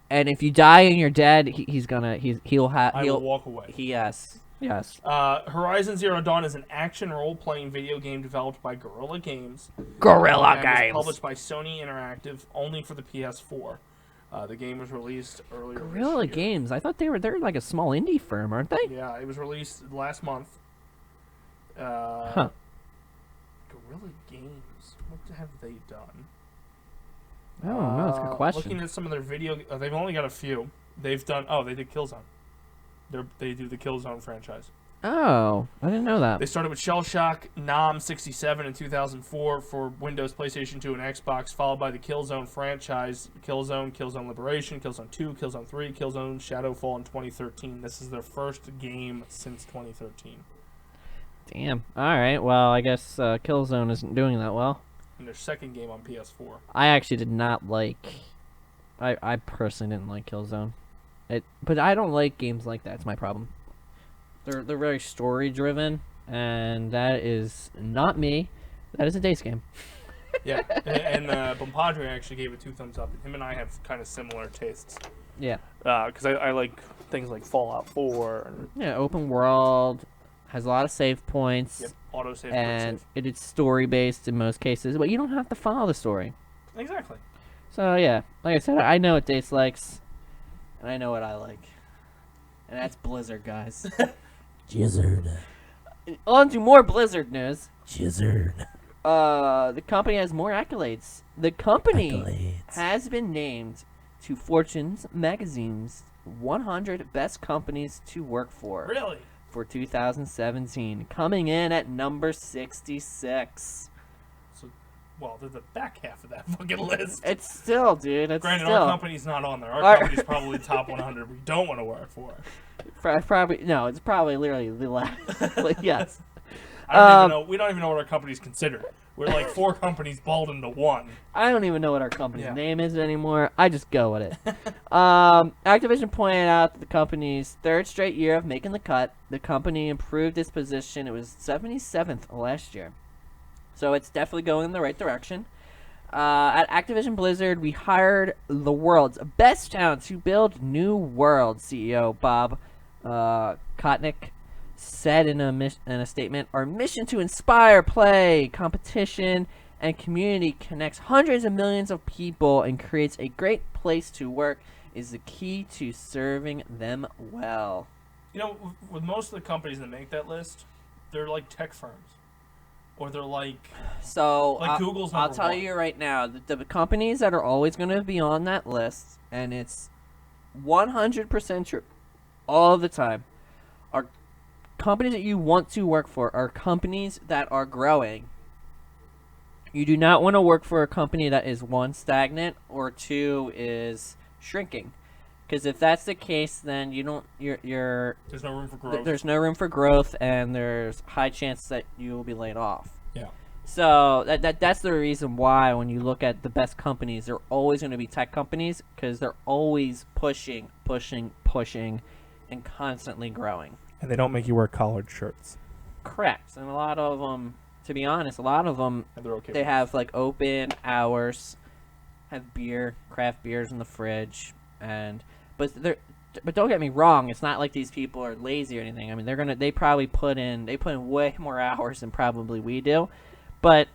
If you die and you're dead, he'll walk away. Yes. Horizon Zero Dawn is an action role-playing video game developed by Guerrilla Games. Guerrilla and Games. Published by Sony Interactive, only for the PS4. The game was released earlier. Guerrilla Games. I thought they're like a small indie firm, aren't they? Yeah, it was released last month. Huh. Guerrilla Games. What have they done? I don't know. That's a good question. Looking at some of their video, they've only got a few. They've done. Oh, they did Killzone. They do the Killzone franchise. Oh, I didn't know that. They started with Shell Shock Nam 67 in 2004 for Windows, PlayStation 2, and Xbox, followed by the Killzone franchise, Killzone Liberation, Killzone 2, Killzone 3, Killzone Shadowfall in 2013. This is their first game since 2013. Damn. All right. Well, I guess Killzone isn't doing that well. And their second game on PS4. I actually did not like. I personally didn't like Killzone. But I don't like games like that. It's my problem. They're very story driven, and that is not me. That is a Dace game. Yeah, and Bompadre actually gave it 2 thumbs up. Him and I have kind of similar tastes. Yeah. Because I like things like Fallout 4. And, yeah, open world, has a lot of save points. Yep, autosave. And it is story based in most cases, but you don't have to follow the story. Exactly. So yeah, like I said, I know what Dace likes, and I know what I like, and that's Blizzard, guys. Jizzard. On to more Blizzard news. Jizzard. The company has more accolades. The company Accolades. has been named to Fortune's magazine's 100 best companies to work for. Really? For 2017, coming in at number 66. So, well, they're the back half of that fucking list. It's still, dude. It's Granted, still. our company's not on there. Our company's probably top 100 we don't want to work for. Probably no. It's probably literally the last. But yes. I don't even know. We don't even know what our company's considered. We're like 4 companies balled into one. I don't even know what our company's name is anymore. I just go with it. Activision pointed out that the company's 3rd straight year of making the cut. The company improved its position. It was 77th last year. So it's definitely going in the right direction. At Activision Blizzard, we hired the world's best talent to build new worlds, CEO Bob Kotnick said in a statement, "Our mission to inspire play, competition, and community connects hundreds of millions of people and creates a great place to work is the key to serving them well." You know, with most of the companies that make that list, they're like tech firms, or they're like So Google's I'll number tell one. you right now, the companies that are always going to be on that list, and it's 100% true all the time, are companies that you want to work for, are companies that are growing. You do not want to work for a company that is, one, stagnant, or two, is shrinking. Because if that's the case, then you don't. There's no room for growth. There's no room for growth, and there's high chance that you will be laid off. Yeah. So that's the reason why when you look at the best companies, they're always going to be tech companies because they're always pushing, and constantly growing. And they don't make you wear collared shirts. Correct. And a lot of them, to be honest, And they're okay. they have like open hours, have craft beers in the fridge, but don't get me wrong, it's not like these people are lazy or anything. I mean, they probably put in way more hours than probably we do, but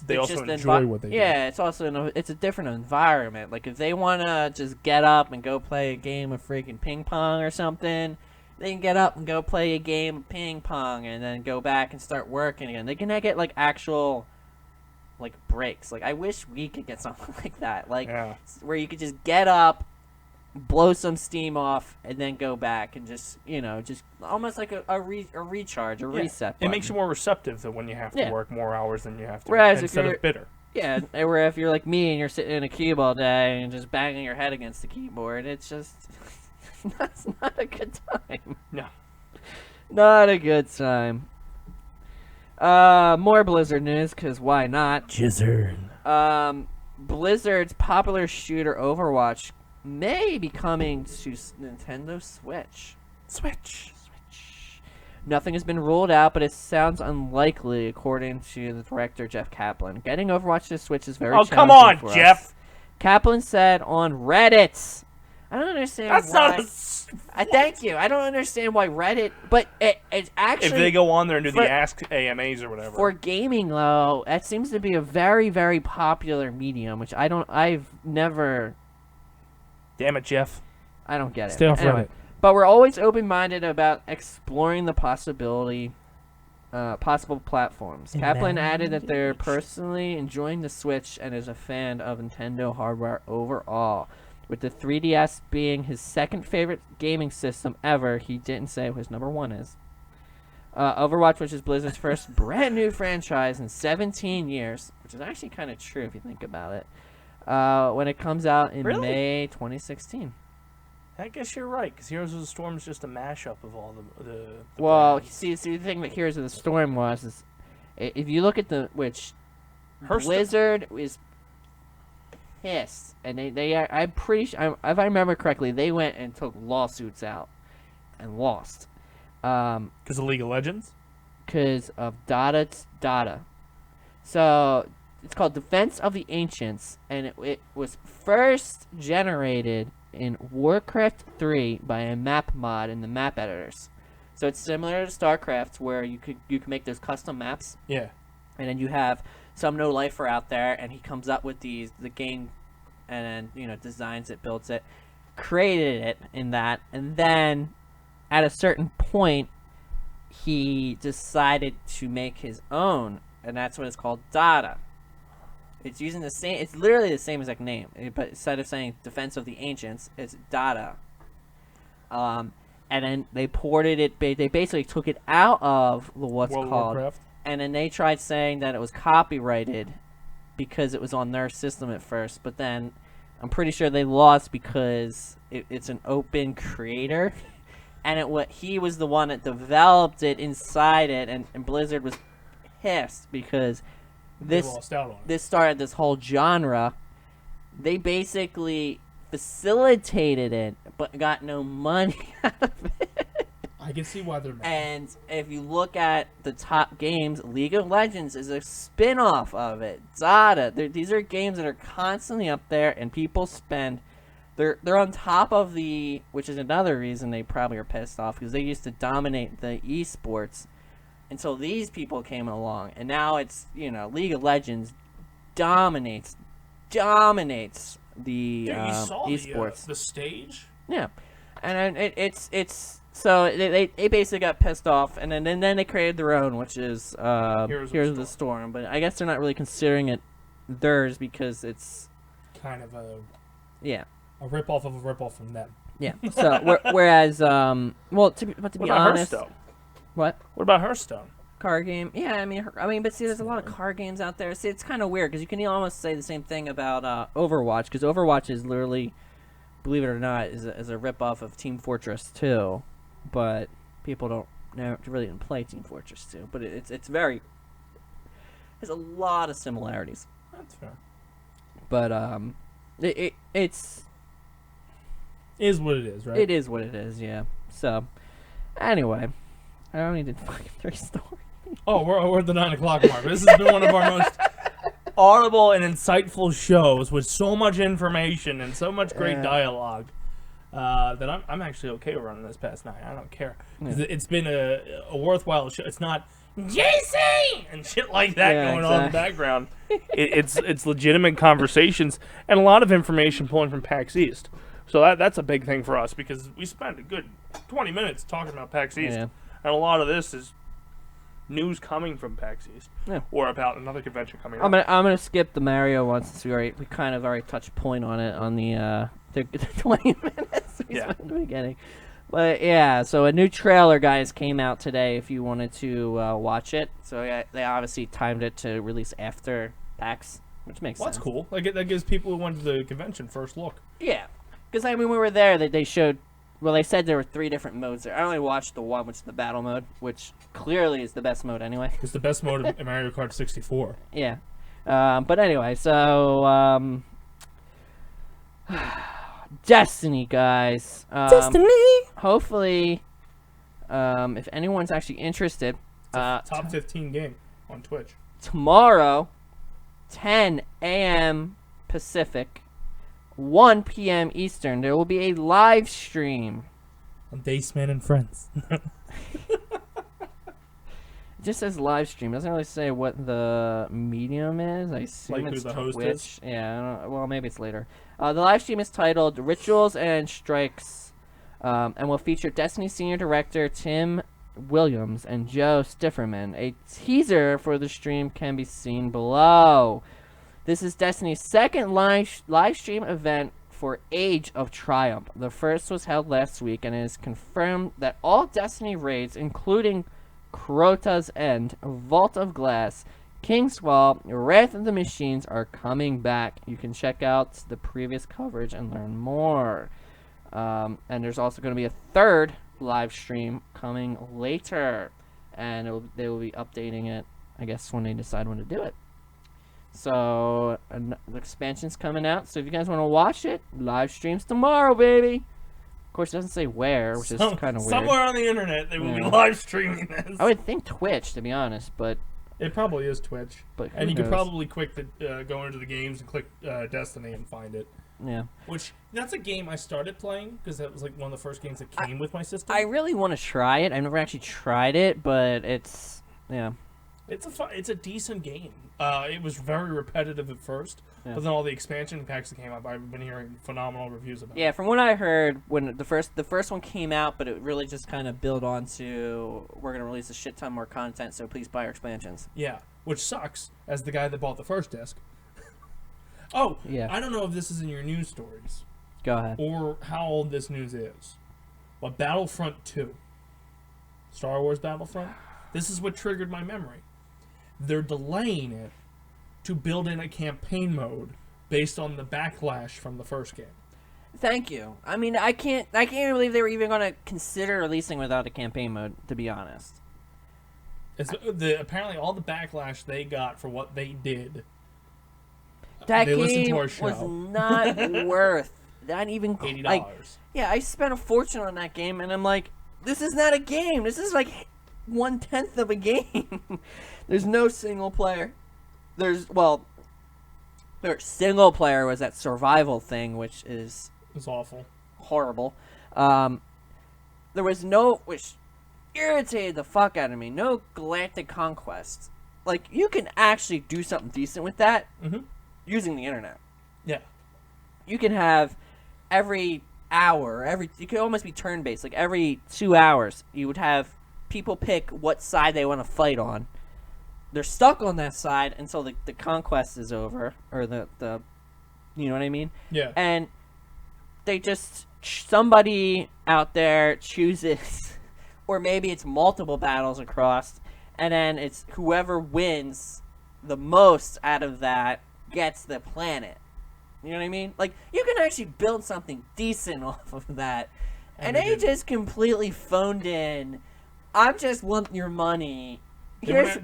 They also just enjoy what they do. Yeah, it's also it's a different environment. Like if they want to just get up and go play a game of freaking ping pong or something, they can get up and go play a game of ping pong and then go back and start working again. They can get like actual like breaks. Like I wish we could get something like that, like where you could just get up, blow some steam off, and then go back and just almost like a recharge, a reset button. It makes you more receptive than when you have to work more hours than you have to. Whereas instead of bitter. Yeah, where if you're like me and you're sitting in a cube all day and just banging your head against the keyboard, it's just that's not a good time. No. Not a good time. More Blizzard news, because why not? Jizzard. Blizzard's popular shooter Overwatch may be coming to Nintendo Switch. Switch. Nothing has been ruled out, but it sounds unlikely, according to the director Jeff Kaplan. Getting Overwatch to Switch is very challenging. Oh, come on, for Jeff! us. Kaplan said on Reddit. I don't understand That's why. not thank you. I don't understand why Reddit, but it's actually. If they go on there and do the Ask AMAs or whatever. For gaming, though, that seems to be a very, very popular medium, which I've never. Damn it, Jeff. I don't get it. Stay off Reddit. But we're always open-minded about exploring the possible platforms. Kaplan added that they're personally enjoying the Switch and is a fan of Nintendo hardware overall. With the 3DS being his second favorite gaming system ever, he didn't say what his number one is. Overwatch, which is Blizzard's first brand new franchise in 17 years, which is actually kind of true if you think about it, when it comes out in May 2016. I guess you're right, because Heroes of the Storm is just a mashup of all the well, brands. see, the thing that Heroes of the Storm was is, if you look at Blizzard is pissed, and I'm pretty sure, if I remember correctly, they went and took lawsuits out and lost. Because of League of Legends? Because of Data. So it's called Defense of the Ancients, and it was first generated in Warcraft 3 by a map mod in the map editors. So it's similar to StarCraft, where you can make those custom maps. Yeah. And then you have some no lifer out there, and he comes up with the game, and then designs it, builds it, created it in that, and then at a certain point, he decided to make his own, and that's what it's called, Data. It's using the same. It's literally the same exact name, but instead of saying Defense of the Ancients, it's Data. And then they ported it. They basically took it out of what's World of called, Warcraft. and then they tried saying that it was copyrighted because it was on their system at first. But then I'm pretty sure they lost because it's an open creator, and he was the one that developed it inside it, and Blizzard was pissed because this started this whole genre. They basically facilitated it, but got no money out of it. I can see why they're mad. And if you look at the top games, League of Legends is a spin-off of it. Data. These are games that are constantly up there, and people spend they're on top of which is another reason they probably are pissed off, because they used to dominate the esports until these people came along, and now it's League of Legends dominates the Dude, you saw esports. the stage. Yeah, and it's so they basically got pissed off, and then they created their own, which is Heroes of the Storm. But I guess they're not really considering it theirs because it's kind of a ripoff of a ripoff from them. Yeah. So whereas to be honest, Hearthstone? What about Hearthstone? Card game? Yeah, I mean, but see, there's a lot of card games out there. See, it's kind of weird because you can almost say the same thing about Overwatch, because Overwatch is literally, believe it or not, is a ripoff of Team Fortress 2, but people don't really even play Team Fortress 2. But it's there's a lot of similarities. That's fair. But it's is what it is, right? It is what it is, yeah. So anyway, I don't need to fucking three story. Oh, we're at the 9 o'clock mark. This has been one of our most audible and insightful shows with so much information and so much great dialogue that I'm actually okay with running this past 9. I don't care. It's been a worthwhile show. It's not JC and shit like that going on in the background. It's legitimate conversations and a lot of information pulling from PAX East. So that's a big thing for us because we spent a good 20 minutes talking about PAX East. Yeah. And a lot of this is news coming from PAX East, or about another convention coming up. I'm gonna skip the Mario one since we kind of already touched point on it on the 20 minutes we spent in the beginning. But yeah, so a new trailer, guys, came out today. If you wanted to watch it, so they obviously timed it to release after PAX, which makes sense. That's cool. Like that gives people who went to the convention first look. Yeah, because I mean, we were there. They showed. Well, they said there were 3 different modes there. I only watched the one, which is the battle mode, which clearly is the best mode anyway. It's the best mode in Mario Kart 64. Yeah. But anyway, so Destiny, guys. Destiny! Hopefully, if anyone's actually interested, top 15 game on Twitch. Tomorrow, 10 a.m. Pacific, 1 p.m. Eastern, there will be a live stream. On Dace Man and Friends. It just says live stream. It doesn't really say what the medium is. I assume like it's who the host Twitch. is? Yeah, I don't, well, maybe it's later. The live stream is titled Rituals and Strikes, and will feature Destiny Senior Director Tim Williams and Joe Stifferman. A teaser for the stream can be seen below. This is Destiny's second live stream event for Age of Triumph. The first was held last week, and it is confirmed that all Destiny raids, including Crota's End, Vault of Glass, King's Wall, Wrath of the Machines, are coming back. You can check out the previous coverage and learn more. And there's also going to be a third live stream coming later, and they will be updating it, I guess, when they decide when to do it. So the expansion's coming out. So if you guys want to watch it, live streams tomorrow, baby. Of course, it doesn't say where, which is kind of weird. Somewhere on the internet, they will be live streaming this. I would think Twitch, to be honest, but it probably is Twitch. But and you knows? could probably go into the games and click Destiny and find it. Yeah. Which that's a game I started playing because that was like one of the first games that came with my system. I really want to try it. I've never actually tried it, but it's It's a decent game. It was very repetitive at first, but then all the expansion packs that came up, I've been hearing phenomenal reviews about. Yeah, from what I heard, when the first one came out, but it really just kind of built on to, we're gonna release a shit ton more content, so please buy our expansions. Yeah, which sucks as the guy that bought the first disc. Oh, yeah. I don't know if this is in your news stories. Go ahead. Or how old this news is, but Battlefront 2, Star Wars Battlefront. This is what triggered my memory. They're delaying it to build in a campaign mode based on the backlash from the first game. Thank you. I mean, I can't even believe they were even going to consider releasing without a campaign mode, to be honest. Apparently all the backlash they got for what they did. That they game was not worth not even $80. I spent a fortune on that game, and I'm like, this is not a game. This is like 1/10 of a game. There's no single player. Their single player was that survival thing, which is was awful. Horrible. There was no, which irritated the fuck out of me, no Galactic Conquest. Like, you can actually do something decent with that using the internet. Yeah. You can have every hour, you could almost be turn-based. Like, every 2 hours, you would have people pick what side they want to fight on. They're stuck on that side until the conquest is over, or the you know what I mean? Yeah. And they just, somebody out there chooses, or maybe it's multiple battles across, and then it's whoever wins the most out of that gets the planet. You know what I mean? Like, you can actually build something decent off of that. And they just completely phoned in, I'm just wanting your money. Here's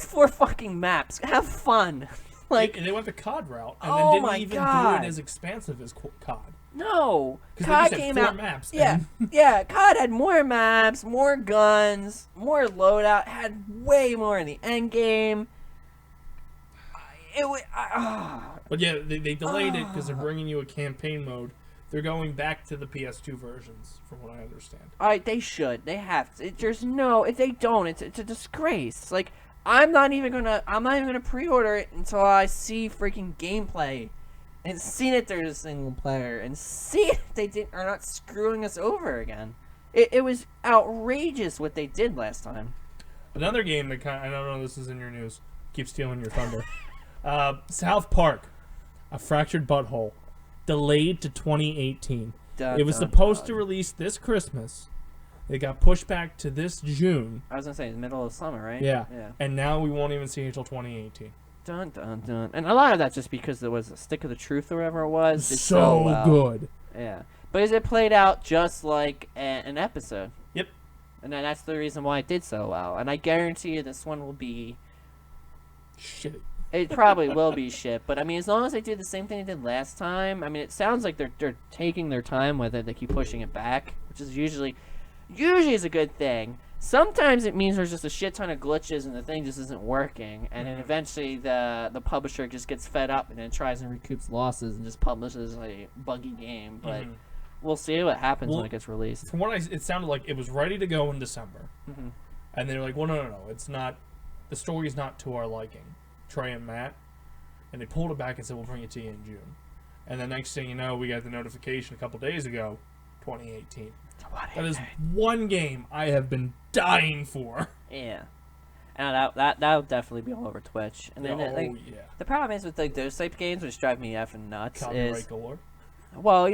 4 fucking maps. Have fun. Like, they went the COD route, and oh then my didn't even God. do it as expensive as COD. No. Because COD they came just had 4 out. maps. Yeah, yeah. COD had more maps, more guns, more loadout. Had way more in the end game. It was. But yeah, they delayed it because they're bringing you a campaign mode. They're going back to the PS2 versions, from what I understand. They should. They have to. There's no. If they don't, it's a disgrace. Like, I'm not even gonna pre-order it until I see freaking gameplay, and see that there's a single player, and see if they are not screwing us over again. It was outrageous what they did last time. Another game that I don't know if this is in your news. Keep stealing your thunder. South Park, A Fractured Butthole, delayed to 2018. It was supposed to release this Christmas. It got pushed back to this June. I was gonna say, the middle of summer, right? Yeah. Yeah. And now we won't even see it until 2018. Dun dun dun. And a lot of that's just because there was a Stick of the Truth or whatever it was. Did So well. good. Yeah. But it played out just like an episode. Yep. And then that's the reason why it did so well. And I guarantee you this one will be... Shit. It probably will be shit. But, I mean, as long as they do the same thing they did last time, I mean, it sounds like they're taking their time with it. They keep pushing it back, which is usually is a good thing. Sometimes it means there's just a shit ton of glitches and the thing just isn't working. And then eventually the publisher just gets fed up and then tries and recoups losses and just publishes a buggy game. But we'll see what happens when it gets released. From what it sounded like it was ready to go in December. And they were like, well, no. It's not. The story's not to our liking. Trey and Matt. And they pulled it back and said, we'll bring it to you in June. And the next thing you know, we got the notification a couple days ago, 2018. That is one game I have been dying for. Yeah. And that'll definitely be all over Twitch. And then yeah. The problem is with like those type of games, which drive me effing nuts, Copyright galore. Well,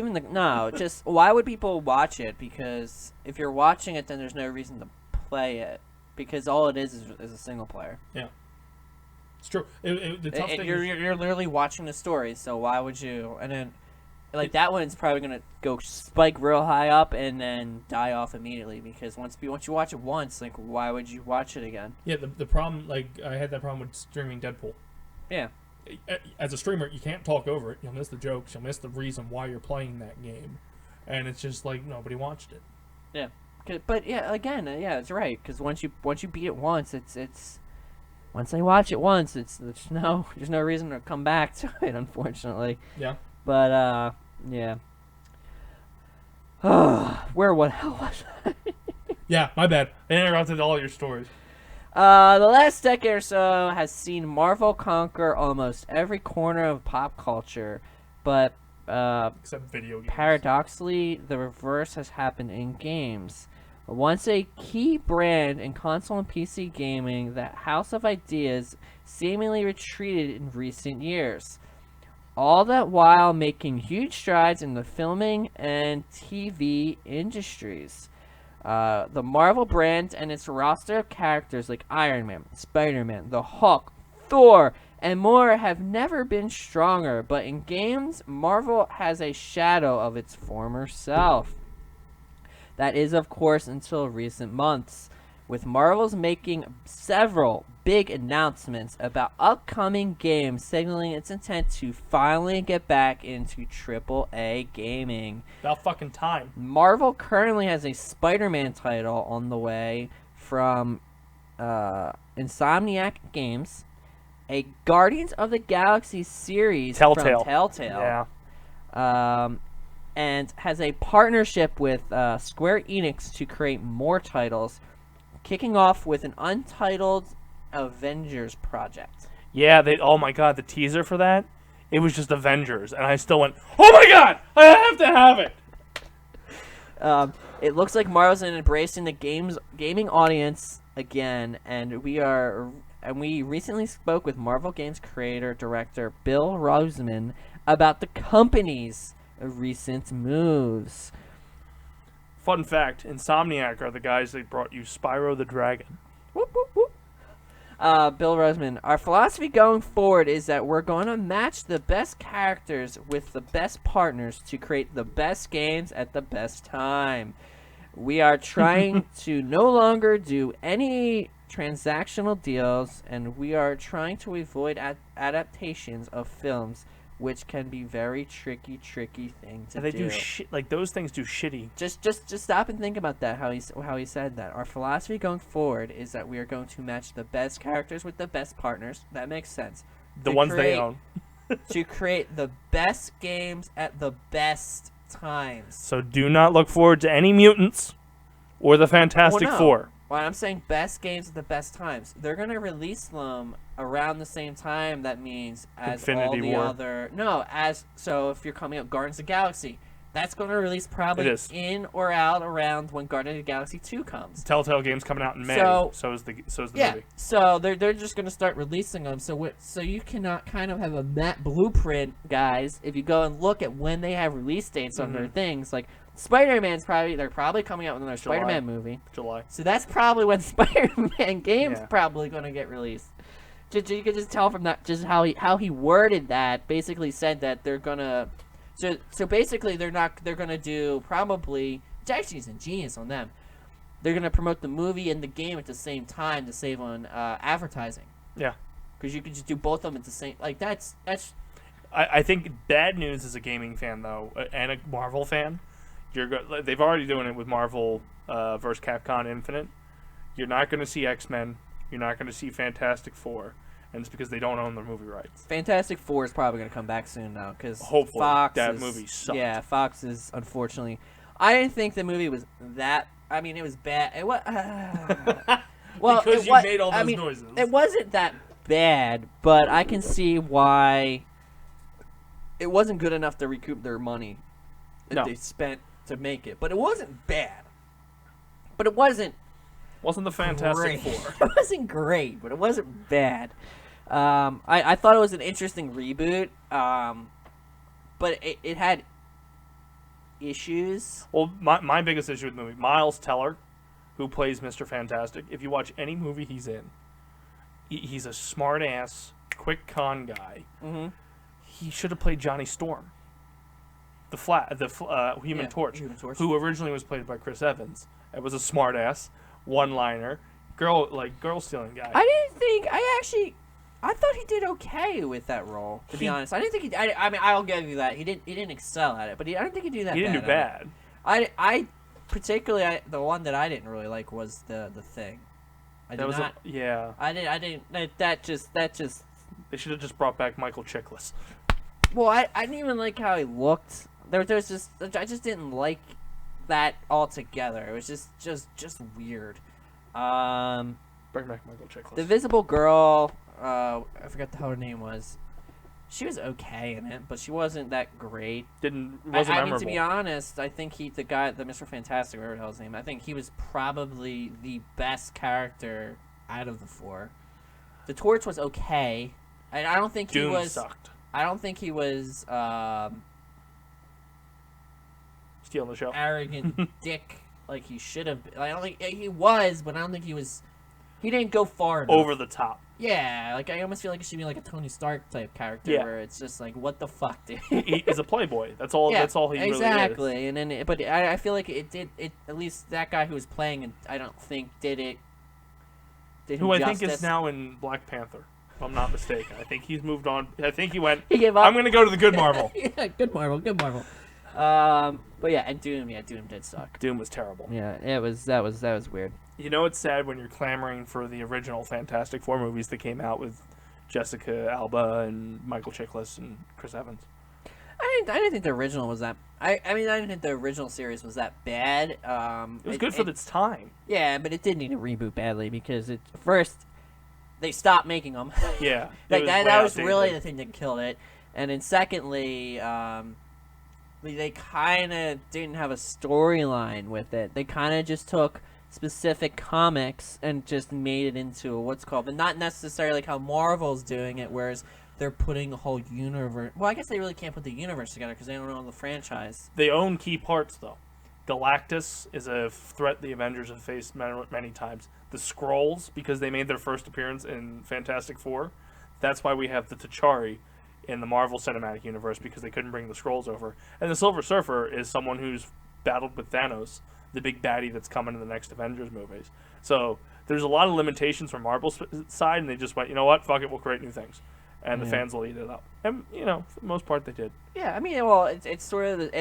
just why would people watch it? Because if you're watching it, then there's no reason to play it, because all it is a single player. Yeah. It's true. The tough thing you're literally watching the story, so why would you? And then, like, that one's probably gonna go spike real high up and then die off immediately, because once you watch it once, like, why would you watch it again? Yeah, the problem, like, I had that problem with streaming Deadpool. Yeah. As a streamer, you can't talk over it. You'll miss the jokes. You'll miss the reason why you're playing that game, and it's just like nobody watched it. Yeah. But yeah, again, yeah, it's right, because once you beat it once, it's once they watch it once, there's no reason to come back to it, unfortunately. Yeah. But yeah. Where what hell was I? Yeah, my bad. I interrupted all your stories. The last decade or so has seen Marvel conquer almost every corner of pop culture, but except video games. Paradoxically, the reverse has happened in games. Once a key brand in console and PC gaming, that house of ideas seemingly retreated in recent years. All that while making huge strides in the filming and TV industries. The Marvel brand and its roster of characters like Iron Man, Spider-Man, the Hulk, Thor, and more have never been stronger, but in games, Marvel has a shadow of its former self. That is, of course, until recent months, with Marvel's making several big announcements about upcoming games, signaling its intent to finally get back into AAA gaming. About fucking time. Marvel currently has a Spider-Man title on the way from Insomniac Games, a Guardians of the Galaxy series from Telltale. Yeah. and has a partnership with Square Enix to create more titles, kicking off with an untitled Avengers project. Yeah, oh my god, the teaser for that, it was just Avengers, and I still went, oh my god, I have to have it! It looks like Marvel's embracing the gaming audience again, and we recently spoke with Marvel Games creator director Bill Roseman about the company's recent moves. Fun fact, Insomniac are the guys that brought you Spyro the Dragon. Whoop, whoop, whoop. Bill Roseman, our philosophy going forward is that we're going to match the best characters with the best partners to create the best games at the best time. We are trying to no longer do any transactional deals, and we are trying to avoid adaptations of films, which can be very tricky thing to And they do. like those things do shitty. Just stop and think about that. How he said that. Our philosophy going forward is that we are going to match the best characters with the best partners. That makes sense. The ones they own. To create the best games at the best times. So do not look forward to any mutants or the Fantastic Well, no. Four. Well, I'm saying best games at the best times. They're gonna release them around the same time. That means as Infinity all the War. other so if you're coming up Guardians of the Galaxy, that's gonna release probably It is. in or out around when Guardians of the Galaxy 2 comes. Telltale game's coming out in May. So is the Yeah, movie. so they're just gonna start releasing them. So you cannot kind of have a map blueprint, guys. If you go and look at when they have release dates on their things, like Spider-Man's they're probably coming out with another July. Spider-Man movie. July. So that's probably when Spider-Man game's Yeah. probably gonna get released. You can just tell from that just how he worded that. Basically said that they're gonna. So basically they're gonna do probably. It's actually ingenious on them. They're gonna promote the movie and the game at the same time to save on advertising. Yeah. Because you could just do both of them at the same. Like that's. I think bad news as a gaming fan though, and a Marvel fan. They've already doing it with Marvel versus Capcom Infinite. You're not going to see X-Men. You're not going to see Fantastic Four, and it's because they don't own the movie rights. Fantastic Four is probably gonna come back soon though, because Hopefully, Fox that is, movie sucked. Yeah, Fox is unfortunately. I didn't think the movie was that. I mean, it was bad. It was. Well, because it you wa- made all I those mean, noises. It wasn't that bad, but I can see why it wasn't good enough to recoup their money that No. they spent to make it. But it wasn't bad. But it wasn't Wasn't the Fantastic great. Four? It wasn't great, but it wasn't bad. I thought it was an interesting reboot, but it had issues. Well, my biggest issue with the movie, Miles Teller, who plays Mr. Fantastic, if you watch any movie he's in, he's a smart-ass, quick con guy. Mm-hmm. He should have played Johnny Storm, the Human Torch, Human Torch. who originally was played by Chris Evans. It was a smart-ass, one-liner, girl stealing guy. I thought he did okay with that role. To be honest, I didn't think he. I mean, I'll give you that. He didn't excel at it, but I didn't think he did that. He didn't do at it. bad. I particularly the one that I didn't really like was the Thing. I did not. Yeah. I didn't. That just. They should have just brought back Michael Chiklis. Well, I didn't even like how he looked. There's just. I just didn't like that altogether. It was just weird. Bring back Michael Chiklis. The Visible Girl. I forgot how her name was. She was okay in it, but she wasn't that great. wasn't I memorable. mean, to be honest, I think the Mr. Fantastic, whatever the hell his name, I think he was probably the best character out of the four. The Torch was okay. I don't think Doom he was. sucked. I don't think he was Stealing the show. arrogant dick like he should have been. I don't think he was, but I don't think he was. He didn't go far enough. Over the top. Yeah, like I almost feel like it should be like a Tony Stark type character, Yeah. where it's just like, what the fuck, dude? He's a playboy. That's all. Yeah, That's all he really is. exactly. And then, but I feel like it did. It at least that guy who was playing, and I don't think did it. Did Who him I think is justice. now in Black Panther, if I'm not mistaken. I think he's moved on. I think he went. He gave up. I'm gonna go to the good Marvel. Yeah, good Marvel, good Marvel. But yeah, and Doom did suck. Doom was terrible. Yeah, that was weird. You know, it's sad when you're clamoring for the original Fantastic Four movies that came out with Jessica Alba and Michael Chiklis and Chris Evans. I didn't think the original was that. I mean, I didn't think the original series was that bad. It was good for its time. Yeah, but it did need a reboot badly because first they stopped making them. Yeah, Like it that was way really outdated. the thing that killed it. And then secondly, they kind of didn't have a storyline with it. They kind of just took specific comics and just made it into what's called, but not necessarily like how Marvel's doing it, whereas they're putting a whole universe. Well, I guess they really can't put the universe together because they don't own the franchise. They own key parts, though. Galactus is a threat the Avengers have faced many times. The Skrulls, because they made their first appearance in Fantastic Four, that's why we have the T'Chari in the Marvel Cinematic Universe, because they couldn't bring the Skrulls over. And the Silver Surfer is someone who's battled with Thanos, the big baddie that's coming in the next Avengers movies. So there's a lot of limitations from Marvel's side, and they just went, you know what, fuck it, we'll create new things. And the fans will eat it up. And, you know, for the most part, they did. Yeah, I mean, well, it's sort of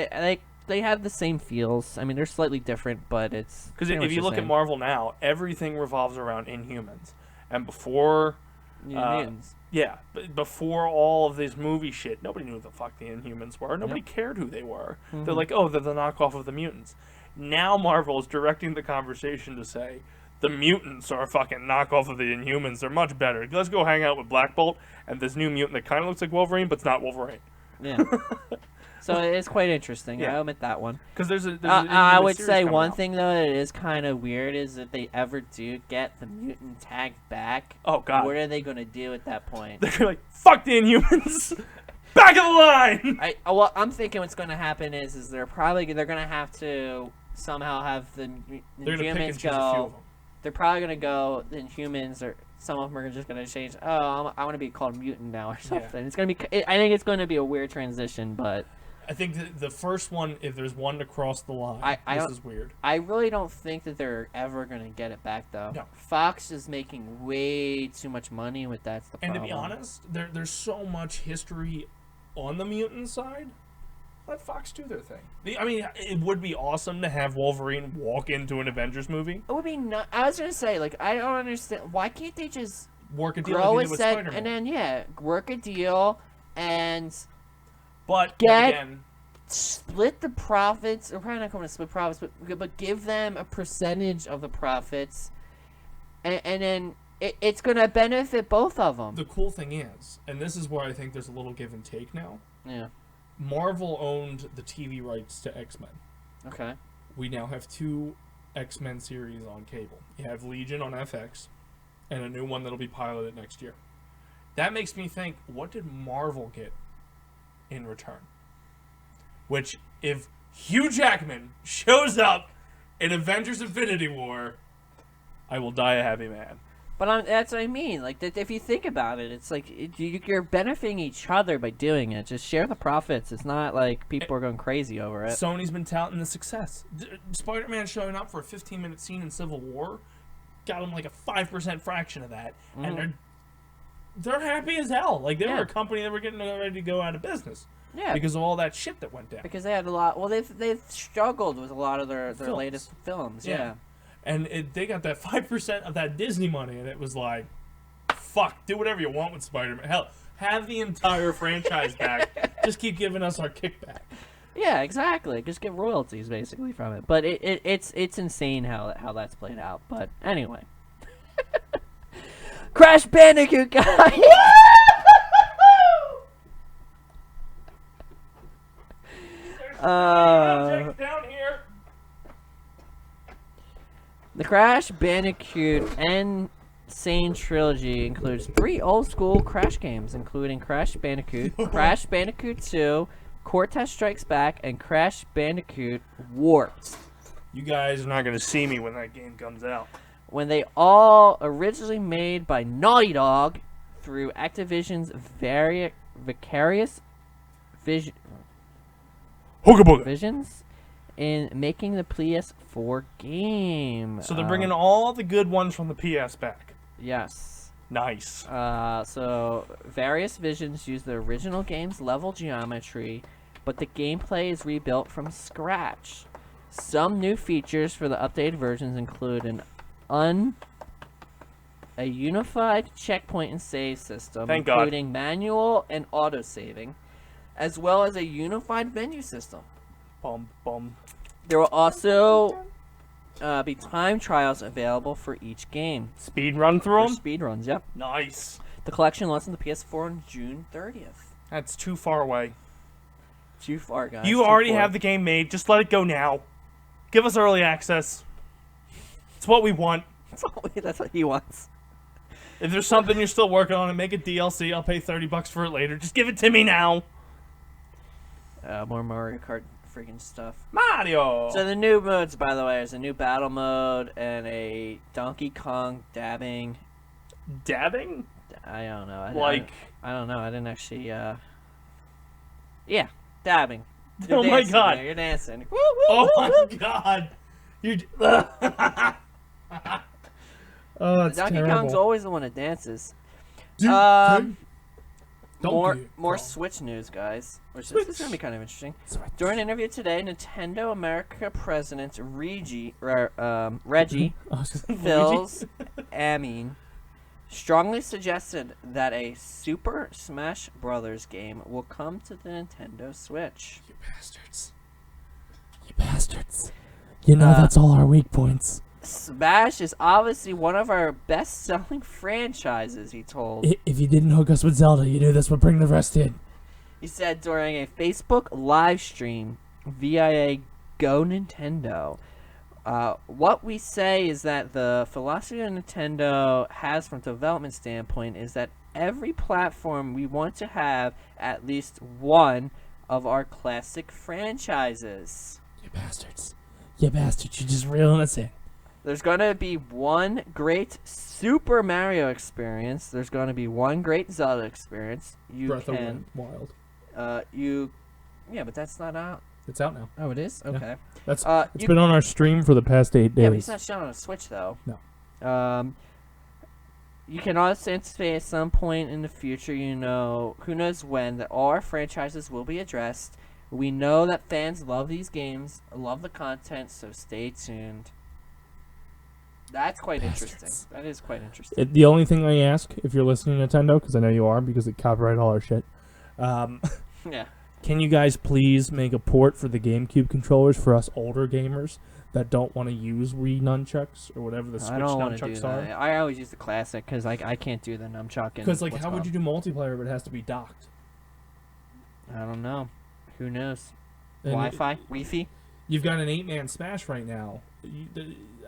they have the same feels. I mean, they're slightly different, but it's Because pretty if much you the look at same. Marvel now, everything revolves around Inhumans. And before... Mutants. Yeah, before all of this movie shit, nobody knew who the fuck the Inhumans were. Nobody cared who they were. They're like, oh, they're the knockoff of the mutants. Now Marvel is directing the conversation to say, the mutants are a fucking knockoff of the Inhumans. They're much better. Let's go hang out with Black Bolt and this new mutant that kind of looks like Wolverine, but's not Wolverine. Yeah. So it's quite interesting. Yeah. I omit that one. Because there's an I Inhuman would series say coming one out. thing though that is kind of weird is if they ever do get the mutant tag back. Oh, God. What are they gonna do at that point? They're like, fuck the Inhumans! Back of the line! Well, I'm thinking what's gonna happen is they're gonna have to somehow have the They're going to pick and humans choose a few of go. them. They're probably gonna go. Then humans or some of them are just gonna change. Oh, I want to be called mutant now or something. It's gonna be. I think it's gonna be a weird transition, but. I think the first one, if there's one to cross the line, this is weird. I really don't think that they're ever going to get it back, though. No. Fox is making way too much money with that's the And problem. to be honest, there's so much history on the mutant side. Let Fox do their thing. I mean, it would be awesome to have Wolverine walk into an Avengers movie. It would be not. I was going to say, like, I don't understand. Why can't they just Work a deal grow like a they did with set Spider-Man. and then, work a deal and But get- again, split the profits? Or probably not going to split profits, but give them a percentage of the profits. And then it's going to benefit both of them. the cool thing is, and this is where I think there's a little give and take now, Yeah. Marvel owned the TV rights to X-Men. Okay. We now have 2 X-Men series on cable. You have Legion on FX, and a new one that'll be piloted next year. That makes me think, what did Marvel get in return? Which, if Hugh Jackman shows up in Avengers Infinity War, I will die a happy man. But that's what I mean. Like, if you think about it, it's like you're benefiting each other by doing it. Just share the profits. It's not like people are going crazy over it. Sony's been touting the success. Spider-Man showing up for a 15-minute scene in Civil War got him like a 5% fraction of that, and they're happy as hell. Like, they were a company that were getting ready to go out of business. Yeah, Because of all that shit that went down. because they had a lot. Well, they've struggled with a lot of their Films. latest films. Yeah. Yeah. And they got that 5% of that Disney money, and it was like, fuck, do whatever you want with Spider-Man. Hell, have the entire franchise back. Just keep giving us our kickback. Yeah, exactly. Just get royalties basically from it. But it's insane how that's played out. But anyway, Crash Bandicoot guy. Objects down here. The Crash Bandicoot Insane Trilogy includes 3 old-school Crash games, including Crash Bandicoot, Crash Bandicoot 2, Cortex Strikes Back, and Crash Bandicoot Warped. You guys are not going to see me when that game comes out. When they all originally made by Naughty Dog through Activision's Vicarious Hooga booga. Visions in making the PS4 game. So they're bringing all the good ones from the PS back. Yes. Nice. So various visions use the original game's level geometry, but the gameplay is rebuilt from scratch. Some new features for the updated versions include a unified checkpoint and save system, Thank God. including manual and auto saving, as well as a unified venue system. Bum. There will also be time trials available for each game. Speed run through For them? speed runs, yep. Nice. The collection launches on the PS4 on June 30th. That's too far away. Too far, guys. You too already far. have the game made. Just let it go now. Give us early access. It's what we want. That's what he wants. If there's something you're still working on and make a DLC, I'll pay $30 for it later. Just give it to me now. More Mario Kart freaking stuff. Mario! So the new modes, by the way, there's a new battle mode and a Donkey Kong dabbing. Dabbing? I don't know. I don't know. I didn't actually. Yeah, dabbing. You're Oh my dancing, God. man. You're dancing. Oh my god! You're. Oh, it's Donkey terrible. Kong's always the one that dances. Dude, More Donkey Kong. Switch news, guys. Which this is gonna be kind of interesting. During an interview today, Nintendo America President Reggie Phil's Amin strongly suggested that a Super Smash Brothers game will come to the Nintendo Switch. You bastards. You bastards. You know that's all our weak points. Smash is obviously one of our best-selling franchises, he told. If you didn't hook us with Zelda, you knew this would bring the rest in. He said during a Facebook live stream via Go Nintendo. What we say is that the philosophy of Nintendo has from a development standpoint is that every platform we want to have at least one of our classic franchises. You bastards. You bastards. You're just reeling us in. There's going to be one great Super Mario experience. There's going to be one great Zelda experience. Breath of the Wild. Yeah, but that's not out. It's out now. Oh, it is? Okay. That's it's been on our stream for the past 8 days. Yeah, but it's not shown on a Switch, though. No. You can also anticipate at some point in the future, you know, who knows when, that all our franchises will be addressed. We know that fans love these games, love the content, so stay tuned. That's quite interesting. That is quite interesting. The only thing I ask, if you're listening to Nintendo, because I know you are, because they copyright all our shit, Yeah. can you guys please make a port for the GameCube controllers for us older gamers that don't want to use Wii nunchucks or whatever the Switch I don't want to do nunchucks that. are? I always use the classic because I can't do the nunchuck. Because like, how would you do multiplayer if it has to be docked? I don't know. Who knows? And Wi-Fi? Wi-Fi? You've got an 8-man Smash right now.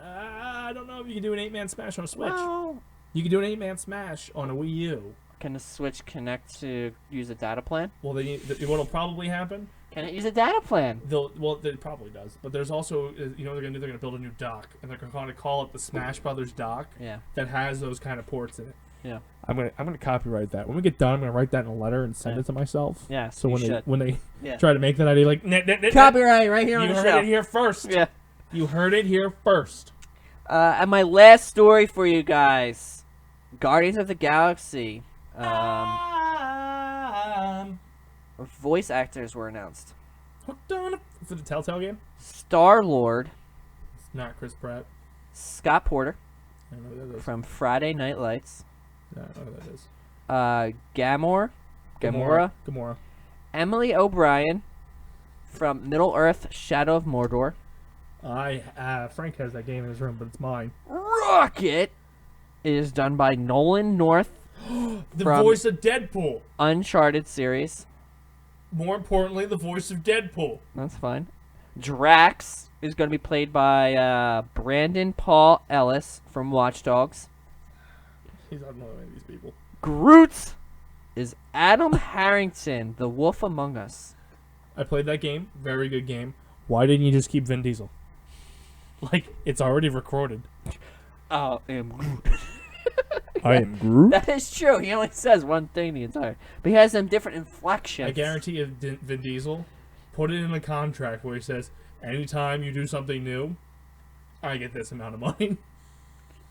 I don't know if you can do an 8-man Smash on a Switch. Well, You can do an 8-man Smash on a Wii U. can the Switch connect to use a data plan? Well, what'll probably happen? Can it use a data plan? It probably does. But there's also, you know, what they're gonna do. They're gonna build a new dock, and they're gonna call it the Smash Brothers dock. Yeah. That has those kind of ports in it. Yeah. I'm gonna copyright that. When we get done, I'm gonna write that in a letter and send it to myself. Yeah. So you when they Yeah. try to make that idea, like Copyright right here on you the heard show. it here first. Yeah. You heard it here first. And my last story for you guys, Guardians of the Galaxy. Voice actors were announced. For the Telltale game. Star-Lord, It's not Chris Pratt. Scott Porter I don't know who that is. from Friday Night Lights, I don't know who that is. Gamora, Emily O'Brien from Middle-earth: Shadow of Mordor, Frank has that game in his room, but it's mine. Rocket is done by Nolan North, The From- voice of Deadpool. Uncharted series. More importantly, the voice of Deadpool. That's fine. Drax is going to be played by Brandon Paul Ellis from Watch Dogs. He's not one of these people. Groot is Adam Harrington, the Wolf Among Us. I played that game. Very good game. Why didn't you just keep Vin Diesel? Like, it's already recorded. I am Groot. I am Groot? That is true. He only says one thing the entire. But he has them different inflections. I guarantee you, Vin Diesel, put it in a contract where he says, anytime you do something new, I get this amount of money.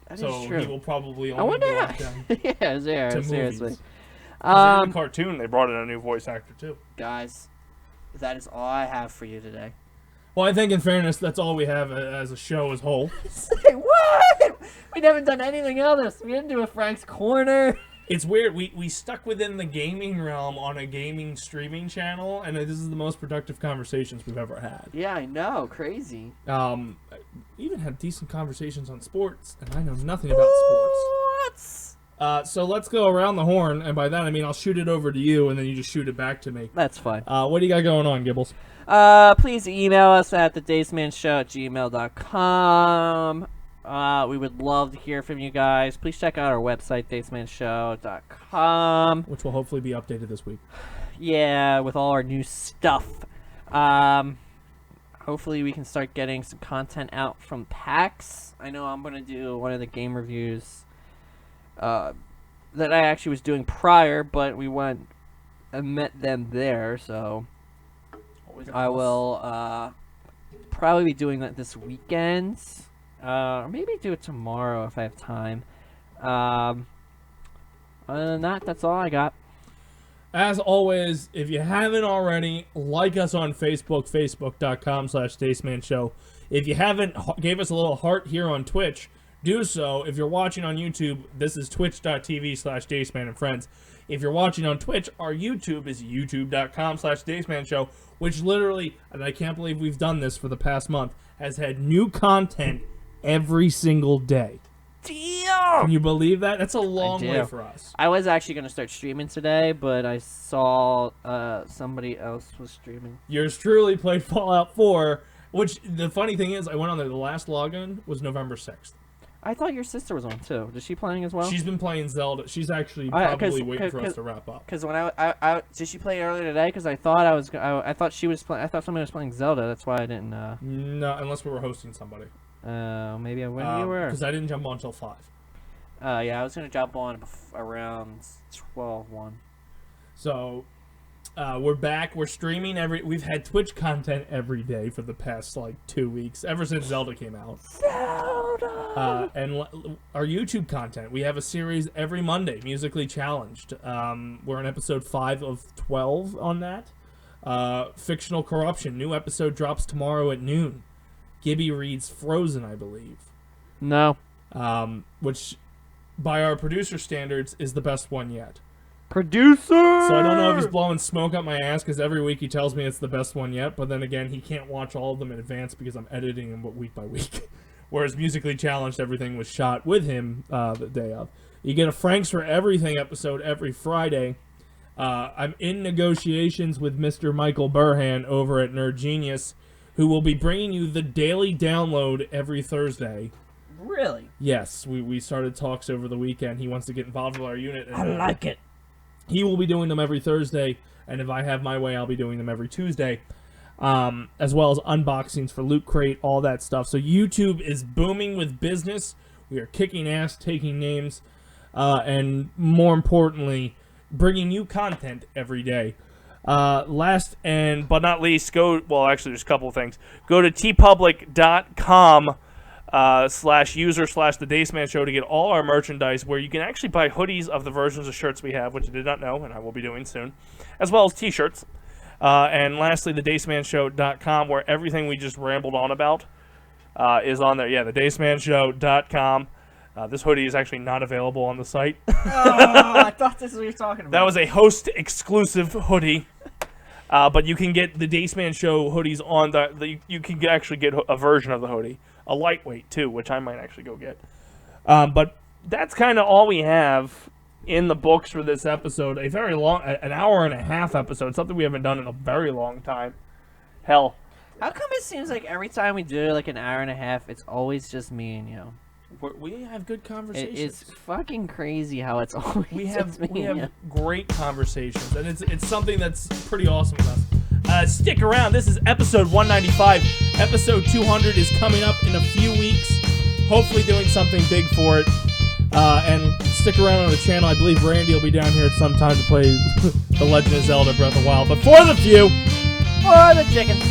That So is true. he will probably I only wonder go how. out down Yeah, to seriously. movies. 'Cause in the cartoon, they brought in a new voice actor, too. Guys, that is all I have for you today. Well, I think in fairness, that's all we have as a show as whole. Say what? We haven't done anything else. We didn't do a Frank's Corner. It's weird. We stuck within the gaming realm on a gaming streaming channel, and this is the most productive conversations we've ever had. Yeah, I know. Crazy. We even had decent conversations on sports, and I know nothing about sports. So let's go around the horn, and by that I mean I'll shoot it over to you, and then you just shoot it back to me. That's fine. What do you got going on, Gibbles? Please email us at thedacemanshow@gmail.com. We would love to hear from you guys. Please check out our website, dacemanshow.com. Which will hopefully be updated this week. Yeah, with all our new stuff. Hopefully we can start getting some content out from PAX. I know I'm going to do one of the game reviews that I actually was doing prior, but we went and met them there, so I will probably be doing that this weekend. Or maybe do it tomorrow if I have time. Other than that, that's all I got. As always, if you haven't already, like us on Facebook, facebook.com/DaceManShow. If you haven't gave us a little heart here on Twitch, do so. If you're watching on YouTube, this is twitch.tv/DaceMan and Friends. If you're watching on Twitch, our YouTube is youtube.com/DaceManShow, which literally, and I can't believe we've done this for the past month, has had new content every single day. Damn! Can you believe that? That's a long way for us. I was actually going to start streaming today, but I saw somebody else was streaming. Yours truly played Fallout 4, which the funny thing is, I went on there, the last login was November 6th. I thought your sister was on too. Is she playing as well? She's been playing Zelda. She's actually probably waiting for us to wrap up. Because when I did she play earlier today? Because I thought I thought she was I thought somebody was playing Zelda. That's why I didn't. No, unless we were hosting somebody. Maybe when you were. Because I didn't jump on until 5. Yeah, I was gonna jump on around 12:01. So, we're back. We're streaming we've had Twitch content every day for the past, 2 weeks, ever since Zelda came out. And our YouTube content, we have a series every Monday, Musically Challenged. We're on episode 5 of 12 on that. Fictional Corruption, new episode drops tomorrow at noon. Gibby reads Frozen, I believe. No. Which, by our producer standards, is the best one yet. Producer! So I don't know if he's blowing smoke up my ass, because every week he tells me it's the best one yet, but then again, he can't watch all of them in advance because I'm editing them week by week. Whereas Musically Challenged, everything was shot with him the day of. You get a Franks for Everything episode every Friday. I'm in negotiations with Mr. Michael Burhan over at Nerd Genius, who will be bringing you the daily download every Thursday. Really? Yes, we started talks over the weekend. He wants to get involved with our unit. And, I like it. He will be doing them every Thursday, and if I have my way, I'll be doing them every Tuesday. As well as unboxings for Loot Crate, all that stuff. So YouTube is booming with business. We are kicking ass, taking names, and more importantly, bringing you content every day. Last and but not least, actually there's a couple of things. Go to tpublic.com /user/the Dace Man Show to get all our merchandise, where you can actually buy hoodies of the versions of shirts we have, which I did not know, and I will be doing soon, as well as t-shirts. And lastly, thedacemanshow.com, where everything we just rambled on about is on there. Yeah, thedacemanshow.com. This hoodie is actually not available on the site. Oh, I thought this is what you were talking about. That was a host-exclusive hoodie. But you can get the Dace Man Show hoodies on you can actually get a version of the hoodie. A lightweight, too, which I might actually go get. But that's kind of all we have in the books for this episode. A very long, an hour and a half episode, something we haven't done in a very long time. Hell. How come it seems like every time we do an hour and a half, it's always just me and you? We have good conversations. It's fucking crazy how it's always we have me and you. Great conversations, and it's something that's pretty awesome with us. Stick around. This is episode 195. Episode 200 is coming up in a few weeks. Hopefully doing something big for it. And stick around on the channel. I believe Randy will be down here at some time to play The Legend of Zelda Breath of the Wild. But for the few, for the chickens,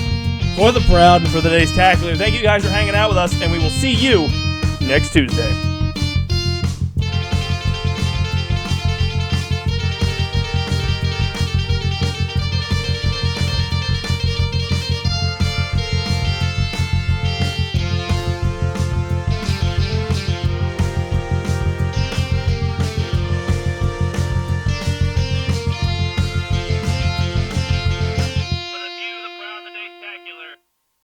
for the proud, and for the day's tackler, thank you guys for hanging out with us, and we will see you next Tuesday.